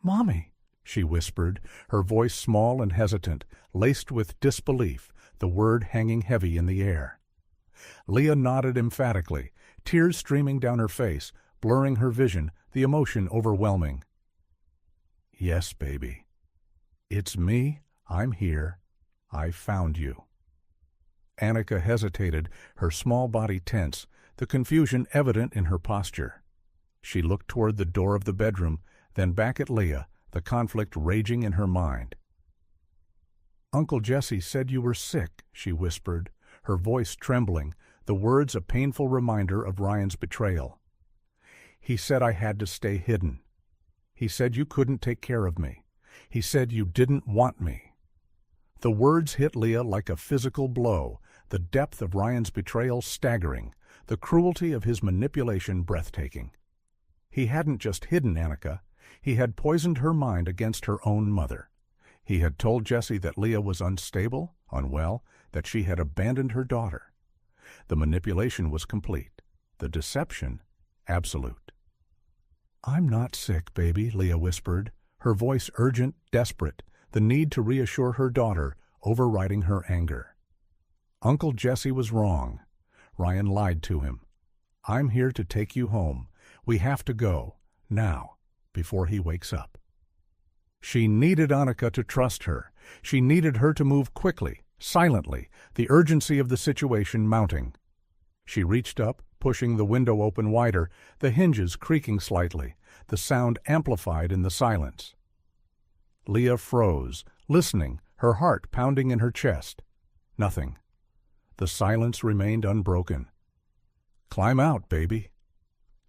"Mommy," she whispered, her voice small and hesitant, laced with disbelief, the word hanging heavy in the air. Leah nodded emphatically, tears streaming down her face, blurring her vision, the emotion overwhelming. "Yes, baby. It's me. I'm here. I found you." Annika hesitated, her small body tense, the confusion evident in her posture. She looked toward the door of the bedroom, then back at Leah, the conflict raging in her mind. "Uncle Jesse said you were sick," she whispered, her voice trembling, the words a painful reminder of Ryan's betrayal. "He said I had to stay hidden. He said you couldn't take care of me. He said you didn't want me." The words hit Leah like a physical blow, the depth of Ryan's betrayal staggering, the cruelty of his manipulation breathtaking. He hadn't just hidden Annika, he had poisoned her mind against her own mother. He had told Jesse that Leah was unstable, unwell, that she had abandoned her daughter. The manipulation was complete, the deception absolute. "I'm not sick, baby," Leah whispered, her voice urgent, desperate, the need to reassure her daughter, overriding her anger. Uncle Jesse was wrong. Ryan lied to him. "I'm here to take you home. We have to go, now, before he wakes up." She needed Annika to trust her. She needed her to move quickly, silently, the urgency of the situation mounting. She reached up, pushing the window open wider, the hinges creaking slightly, the sound amplified in the silence. Leah froze, listening, her heart pounding in her chest. Nothing. The silence remained unbroken. "Climb out, baby."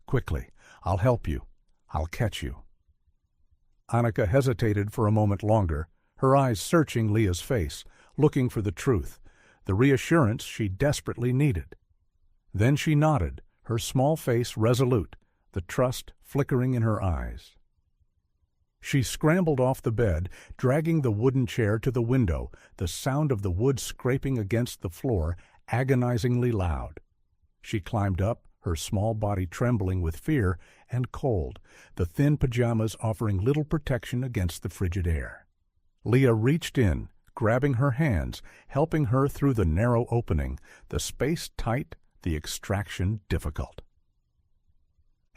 "Quickly. I'll help you. I'll catch you." Annika hesitated for a moment longer, her eyes searching Leah's face, looking for the truth, the reassurance she desperately needed. Then she nodded, her small face resolute, the trust flickering in her eyes. She scrambled off the bed, dragging the wooden chair to the window, the sound of the wood scraping against the floor agonizingly loud. She climbed up, her small body trembling with fear and cold, the thin pajamas offering little protection against the frigid air. Leah reached in, grabbing her hands, helping her through the narrow opening, the space tight, the extraction difficult.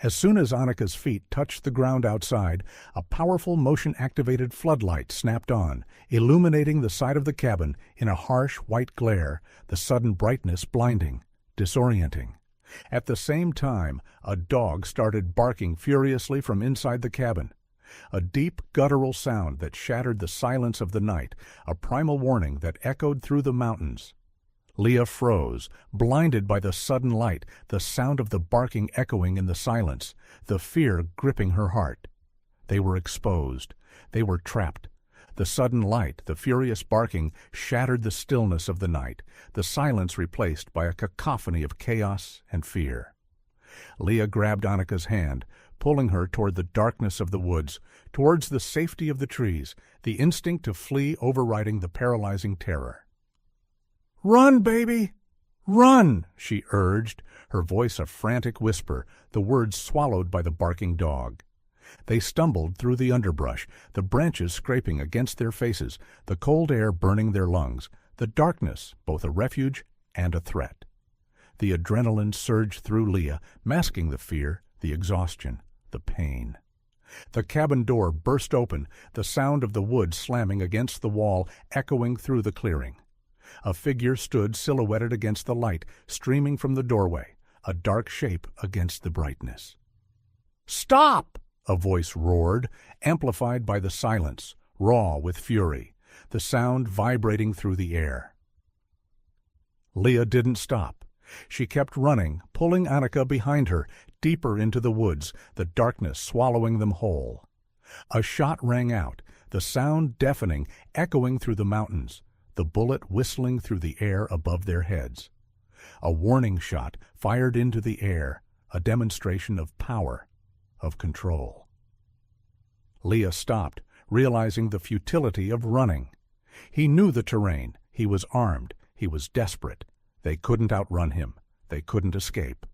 As soon as Annika's feet touched the ground outside, a powerful motion-activated floodlight snapped on, illuminating the side of the cabin in a harsh white glare, the sudden brightness blinding, disorienting. At the same time, a dog started barking furiously from inside the cabin. A deep, guttural sound that shattered the silence of the night, a primal warning that echoed through the mountains. Leah froze, blinded by the sudden light, the sound of the barking echoing in the silence, the fear gripping her heart. They were exposed. They were trapped. The sudden light, the furious barking, shattered the stillness of the night, the silence replaced by a cacophony of chaos and fear. Leah grabbed Annika's hand, pulling her toward the darkness of the woods, towards the safety of the trees, the instinct to flee overriding the paralyzing terror. "Run, baby! Run!" she urged, her voice a frantic whisper, the words swallowed by the barking dog. They stumbled through the underbrush, the branches scraping against their faces, the cold air burning their lungs, the darkness both a refuge and a threat. The adrenaline surged through Leah, masking the fear, the exhaustion, the pain. The cabin door burst open, the sound of the wood slamming against the wall echoing through the clearing. A figure stood silhouetted against the light, streaming from the doorway, a dark shape against the brightness. "Stop!" a voice roared, amplified by the silence, raw with fury, the sound vibrating through the air. Leah didn't stop. She kept running, pulling Annika behind her, deeper into the woods, the darkness swallowing them whole. A shot rang out, the sound deafening, echoing through the mountains, the bullet whistling through the air above their heads. A warning shot fired into the air, a demonstration of power, of control. Leah stopped, realizing the futility of running. He knew the terrain. He was armed. He was desperate. They couldn't outrun him. They couldn't escape.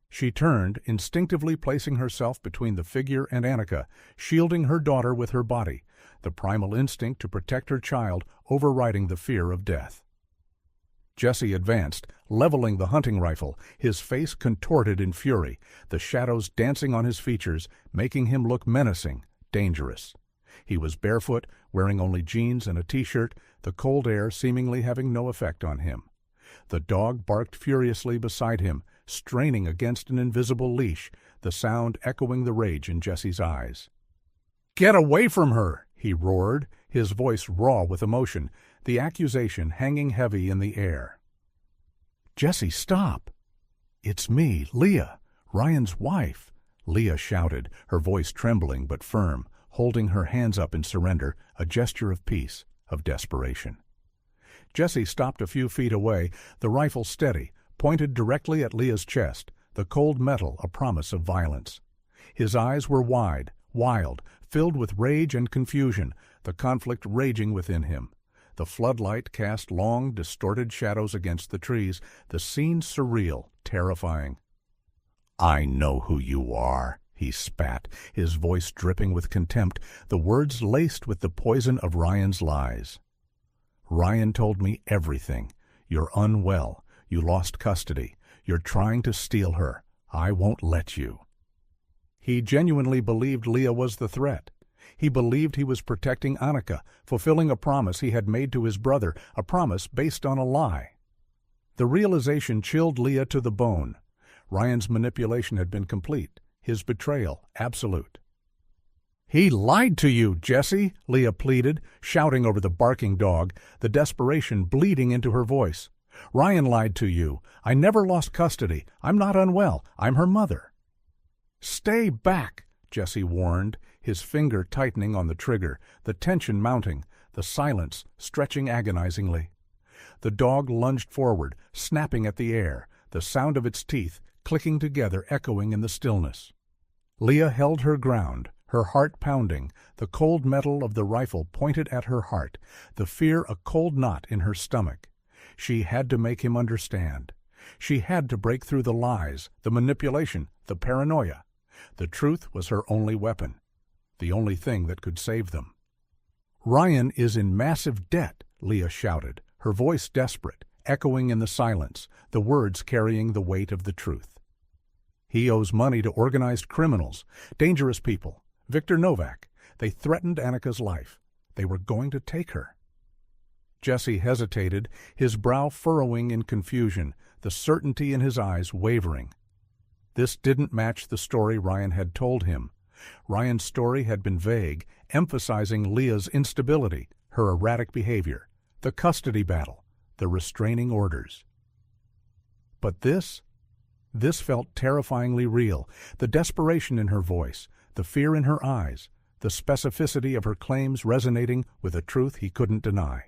She turned, instinctively placing herself between the figure and Annika, shielding her daughter with her body, the primal instinct to protect her child overriding the fear of death. Jesse advanced, leveling the hunting rifle, his face contorted in fury, the shadows dancing on his features, making him look menacing, dangerous. He was barefoot, wearing only jeans and a t-shirt, the cold air seemingly having no effect on him. The dog barked furiously beside him, straining against an invisible leash, the sound echoing the rage in Jesse's eyes. "Get away from her!" he roared, his voice raw with emotion. the accusation hanging heavy in the air. "Jesse, stop! It's me, Leah, Ryan's wife," Leah shouted, her voice trembling but firm, holding her hands up in surrender, a gesture of peace, of desperation. Jesse stopped a few feet away, the rifle steady, pointed directly at Leah's chest, the cold metal a promise of violence. His eyes were wide, wild, filled with rage and confusion, the conflict raging within him. The floodlight cast long, distorted shadows against the trees, the scene surreal, terrifying. "I know who you are," he spat, his voice dripping with contempt, the words laced with the poison of Ryan's lies. "Ryan told me everything. You're unwell. You lost custody. You're trying to steal her. I won't let you." He genuinely believed Leah was the threat. He believed he was protecting Annika, fulfilling a promise he had made to his brother, a promise based on a lie. The realization chilled Leah to the bone. Ryan's manipulation had been complete, his betrayal absolute. "He lied to you, Jesse," Leah pleaded, shouting over the barking dog, the desperation bleeding into her voice. "Ryan lied to you. I never lost custody. I'm not unwell. I'm her mother." "Stay back," Jesse warned, his finger tightening on the trigger, the tension mounting, the silence stretching agonizingly. The dog lunged forward, snapping at the air, the sound of its teeth clicking together echoing in the stillness. Leah held her ground, her heart pounding, the cold metal of the rifle pointed at her heart, the fear a cold knot in her stomach. She had to make him understand. She had to break through the lies, the manipulation, the paranoia. The truth was her only weapon, the only thing that could save them. "Ryan is in massive debt," Leah shouted, her voice desperate, echoing in the silence, the words carrying the weight of the truth. "He owes money to organized criminals, dangerous people. Victor Novak. They threatened Annika's life. They were going to take her." Jesse hesitated, his brow furrowing in confusion, the certainty in his eyes wavering. This didn't match the story Ryan had told him. Ryan's story had been vague, emphasizing Leah's instability, her erratic behavior, the custody battle, the restraining orders. But this felt terrifyingly real, the desperation in her voice, the fear in her eyes, the specificity of her claims resonating with a truth he couldn't deny.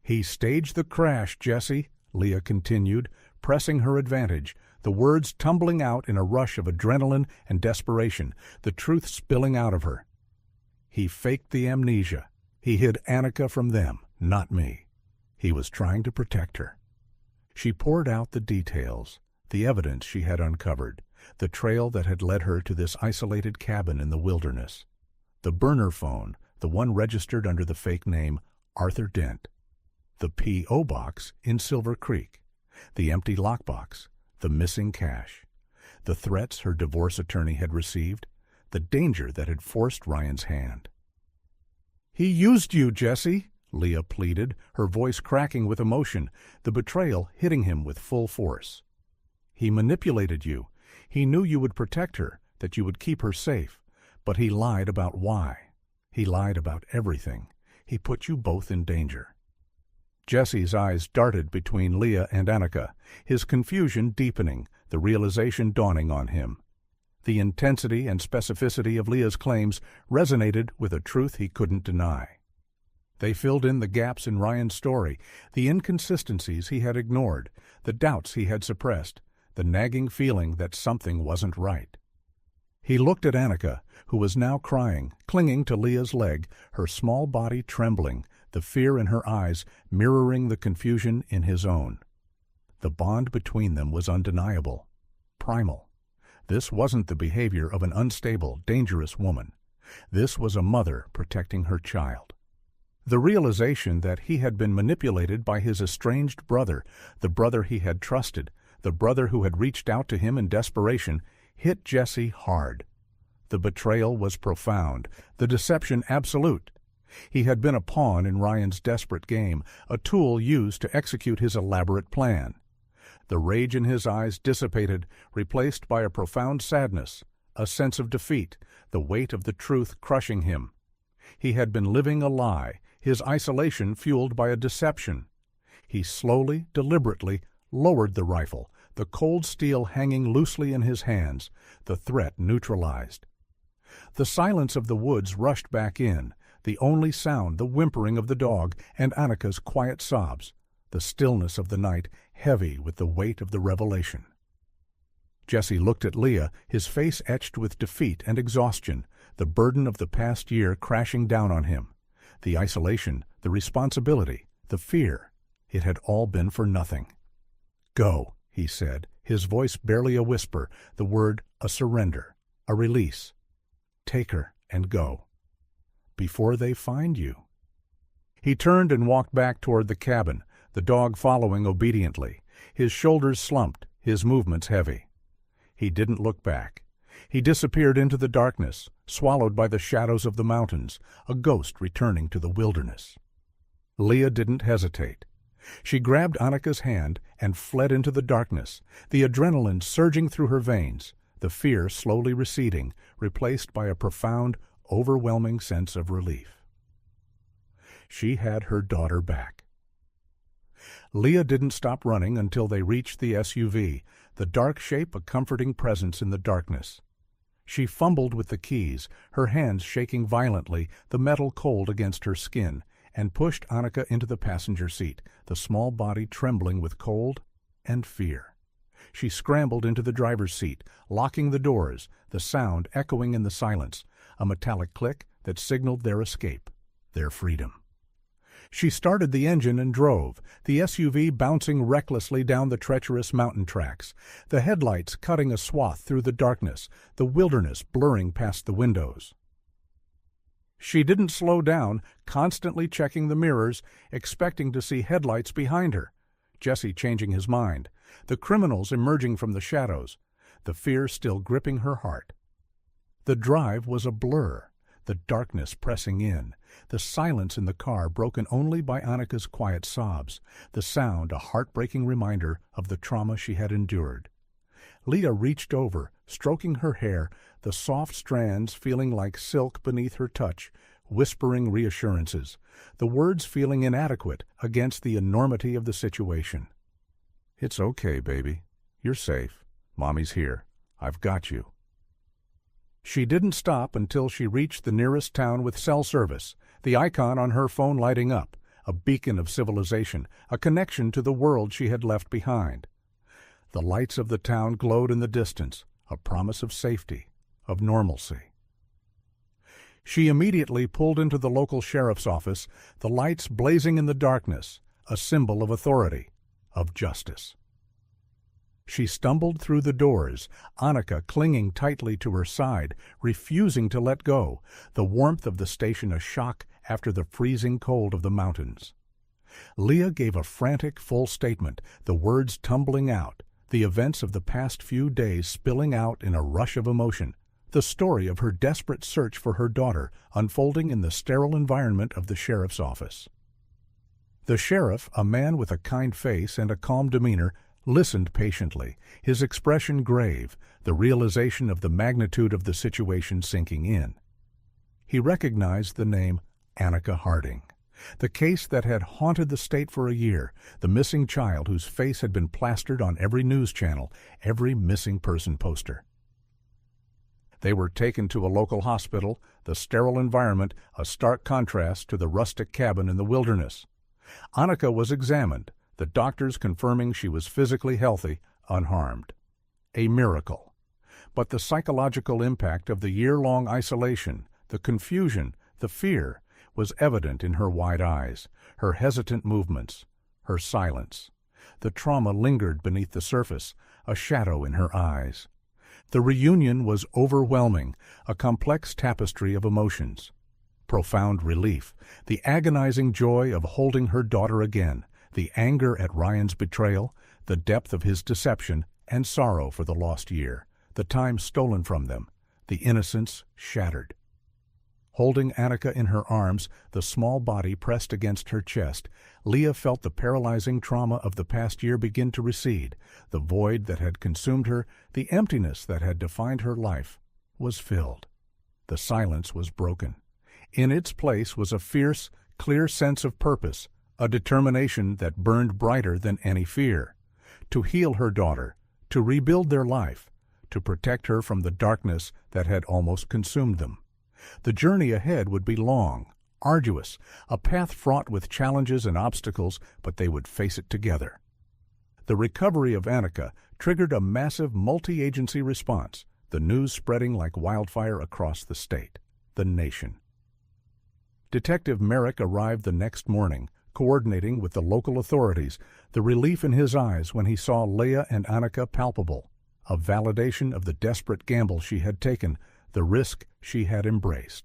"He staged the crash, Jesse," Leah continued, pressing her advantage, the words tumbling out in a rush of adrenaline and desperation, the truth spilling out of her. "He faked the amnesia. He hid Annika from them, not me. He was trying to protect her." She poured out the details, the evidence she had uncovered, the trail that had led her to this isolated cabin in the wilderness. The burner phone, the one registered under the fake name Arthur Dent. The P.O. box in Silver Creek. The empty lockbox. The missing cash. The threats her divorce attorney had received. The danger that had forced Ryan's hand. "He used you, Jesse," Leah pleaded, her voice cracking with emotion, the betrayal hitting him with full force. "He manipulated you. He knew you would protect her, that you would keep her safe. But he lied about why. He lied about everything. He put you both in danger." Jesse's eyes darted between Leah and Annika, his confusion deepening, the realization dawning on him. The intensity and specificity of Leah's claims resonated with a truth he couldn't deny. They filled in the gaps in Ryan's story, the inconsistencies he had ignored, the doubts he had suppressed, the nagging feeling that something wasn't right. He looked at Annika, who was now crying, clinging to Leah's leg, her small body trembling, the fear in her eyes mirroring the confusion in his own. The bond between them was undeniable, primal. This wasn't the behavior of an unstable, dangerous woman. This was a mother protecting her child. The realization that he had been manipulated by his estranged brother, the brother he had trusted, the brother who had reached out to him in desperation, hit Jesse hard. The betrayal was profound, the deception absolute. He had been a pawn in Ryan's desperate game, a tool used to execute his elaborate plan. The rage in his eyes dissipated, replaced by a profound sadness, a sense of defeat, the weight of the truth crushing him. He had been living a lie, his isolation fueled by a deception. He slowly, deliberately lowered the rifle, the cold steel hanging loosely in his hands, the threat neutralized. The silence of the woods rushed back in, the only sound the whimpering of the dog and Annika's quiet sobs, the stillness of the night heavy with the weight of the revelation. Jesse looked at Leah, his face etched with defeat and exhaustion, the burden of the past year crashing down on him. The isolation, the responsibility, the fear. It had all been for nothing. "Go," he said, his voice barely a whisper, the word a surrender, a release. "Take her and go. Before they find you." He turned and walked back toward the cabin, the dog following obediently, his shoulders slumped, his movements heavy. He didn't look back. He disappeared into the darkness, swallowed by the shadows of the mountains, a ghost returning to the wilderness. Leah didn't hesitate. She grabbed Annika's hand and fled into the darkness, the adrenaline surging through her veins, the fear slowly receding, replaced by a profound, overwhelming sense of relief. She had her daughter back. Leah didn't stop running until they reached the SUV, the dark shape a comforting presence in the darkness. She fumbled with the keys, her hands shaking violently, the metal cold against her skin, and pushed Annika into the passenger seat, the small body trembling with cold and fear. She scrambled into the driver's seat, locking the doors, the sound echoing in the silence, a metallic click that signaled their escape, their freedom. She started the engine and drove, the SUV bouncing recklessly down the treacherous mountain tracks, the headlights cutting a swath through the darkness, the wilderness blurring past the windows. She didn't slow down, constantly checking the mirrors, expecting to see headlights behind her, Jesse changing his mind, the criminals emerging from the shadows, the fear still gripping her heart. The drive was a blur, the darkness pressing in, the silence in the car broken only by Annika's quiet sobs, the sound a heartbreaking reminder of the trauma she had endured. Leah reached over, stroking her hair, the soft strands feeling like silk beneath her touch, whispering reassurances, the words feeling inadequate against the enormity of the situation. "It's okay, baby. You're safe. Mommy's here. I've got you." She didn't stop until she reached the nearest town with cell service, the icon on her phone lighting up, a beacon of civilization, a connection to the world she had left behind. The lights of the town glowed in the distance, a promise of safety, of normalcy. She immediately pulled into the local sheriff's office, the lights blazing in the darkness, a symbol of authority, of justice. She stumbled through the doors, Annika clinging tightly to her side, refusing to let go, the warmth of the station a shock after the freezing cold of the mountains. Leah gave a frantic, full statement, the words tumbling out, the events of the past few days spilling out in a rush of emotion, the story of her desperate search for her daughter unfolding in the sterile environment of the sheriff's office. The sheriff, a man with a kind face and a calm demeanor, listened patiently, his expression grave, the realization of the magnitude of the situation sinking in. He recognized the name Annika Harding, the case that had haunted the state for a year, the missing child whose face had been plastered on every news channel, every missing person poster. They were taken to a local hospital, the sterile environment a stark contrast to the rustic cabin in the wilderness. Annika was examined, the doctors confirming she was physically healthy, unharmed. A miracle. But the psychological impact of the year-long isolation, the confusion, the fear, was evident in her wide eyes, her hesitant movements, her silence. The trauma lingered beneath the surface, a shadow in her eyes. The reunion was overwhelming, a complex tapestry of emotions. Profound relief, the agonizing joy of holding her daughter again, the anger at Ryan's betrayal, the depth of his deception, and sorrow for the lost year, the time stolen from them, the innocence shattered. Holding Annika in her arms, the small body pressed against her chest, Leah felt the paralyzing trauma of the past year begin to recede. The void that had consumed her, the emptiness that had defined her life, was filled. The silence was broken. In its place was a fierce, clear sense of purpose, a determination that burned brighter than any fear. To heal her daughter, to rebuild their life, to protect her from the darkness that had almost consumed them. The journey ahead would be long, arduous, a path fraught with challenges and obstacles, but they would face it together. The recovery of Annika triggered a massive multi-agency response, the news spreading like wildfire across the state, the nation. Detective Merrick arrived the next morning, coordinating with the local authorities, the relief in his eyes when he saw Leah and Annika palpable, a validation of the desperate gamble she had taken, the risk she had embraced.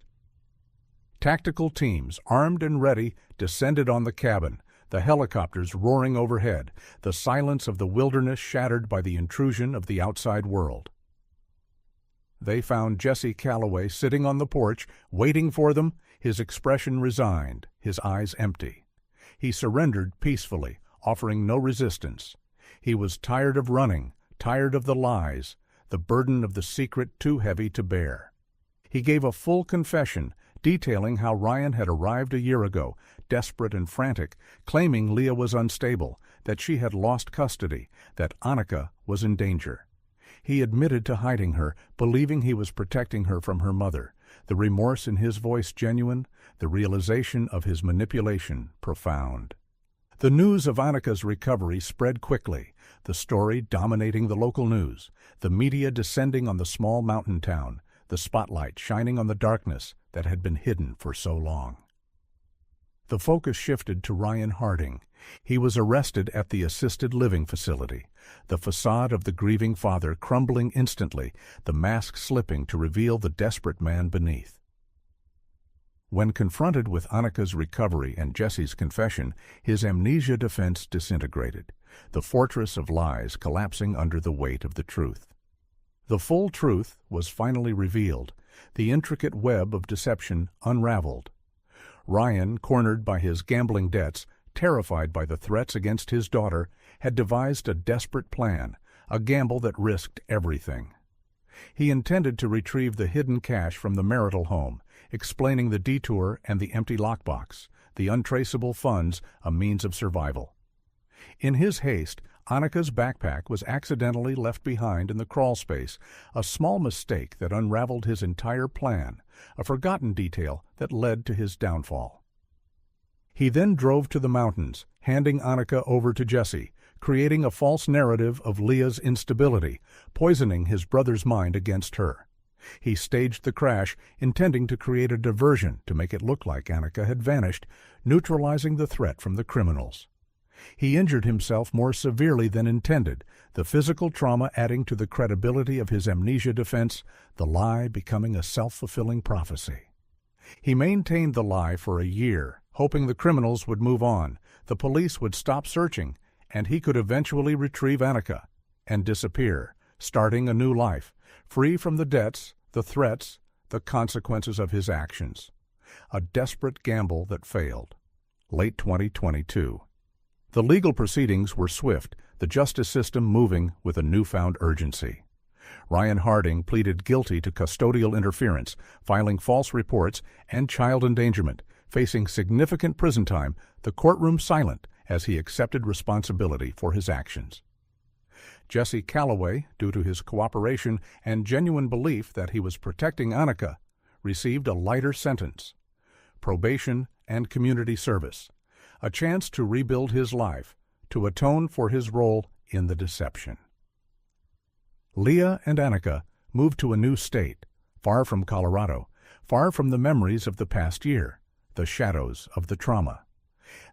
Tactical teams, armed and ready, descended on the cabin, the helicopters roaring overhead, the silence of the wilderness shattered by the intrusion of the outside world. They found Jesse Calloway sitting on the porch, waiting for them, his expression resigned, his eyes empty. He surrendered peacefully, offering no resistance. He was tired of running, tired of the lies, the burden of the secret too heavy to bear. He gave a full confession, detailing how Ryan had arrived a year ago, desperate and frantic, claiming Leah was unstable, that she had lost custody, that Annika was in danger. He admitted to hiding her, believing he was protecting her from her mother, the remorse in his voice genuine, the realization of his manipulation profound. The news of Annika's recovery spread quickly, the story dominating the local news, the media descending on the small mountain town, the spotlight shining on the darkness that had been hidden for so long. The focus shifted to Ryan Harding. He was arrested at the assisted living facility, the facade of the grieving father crumbling instantly, the mask slipping to reveal the desperate man beneath. When confronted with Annika's recovery and Jesse's confession, his amnesia defense disintegrated, the fortress of lies collapsing under the weight of the truth. The full truth was finally revealed, the intricate web of deception unraveled. Ryan, cornered by his gambling debts, terrified by the threats against his daughter, had devised a desperate plan, a gamble that risked everything. He intended to retrieve the hidden cash from the marital home, explaining the detour and the empty lockbox, the untraceable funds a means of survival. In his haste, Annika's backpack was accidentally left behind in the crawl space, a small mistake that unraveled his entire plan, a forgotten detail that led to his downfall. He then drove to the mountains, handing Annika over to Jesse, creating a false narrative of Leah's instability, poisoning his brother's mind against her. He staged the crash, intending to create a diversion to make it look like Annika had vanished, neutralizing the threat from the criminals. He injured himself more severely than intended, the physical trauma adding to the credibility of his amnesia defense, the lie becoming a self-fulfilling prophecy. He maintained the lie for a year, hoping the criminals would move on, the police would stop searching, and he could eventually retrieve Annika and disappear, starting a new life, free from the debts, the threats, the consequences of his actions. A desperate gamble that failed. Late 2022. The legal proceedings were swift, the justice system moving with a newfound urgency. Ryan Harding pleaded guilty to custodial interference, filing false reports, and child endangerment, facing significant prison time, the courtroom silent as he accepted responsibility for his actions. Jesse Calloway, due to his cooperation and genuine belief that he was protecting Annika, received a lighter sentence: probation and community service, a chance to rebuild his life, to atone for his role in the deception. Leah and Annika moved to a new state, far from Colorado, far from the memories of the past year, the shadows of the trauma.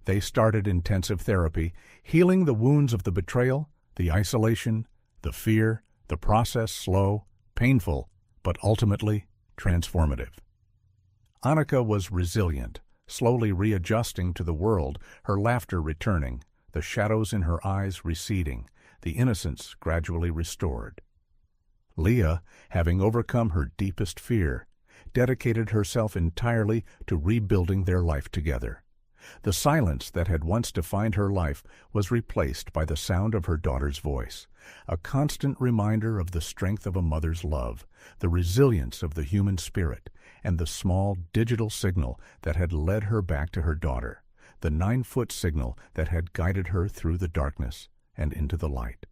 They started intensive therapy, healing the wounds of the betrayal, the isolation, the fear, the process slow, painful, but ultimately transformative. Annika was resilient, slowly readjusting to the world, her laughter returning, the shadows in her eyes receding, the innocence gradually restored. Leah, having overcome her deepest fear, dedicated herself entirely to rebuilding their life together. The silence that had once defined her life was replaced by the sound of her daughter's voice, a constant reminder of the strength of a mother's love, the resilience of the human spirit, and the small digital signal that had led her back to her daughter, the 9-foot signal that had guided her through the darkness and into the light.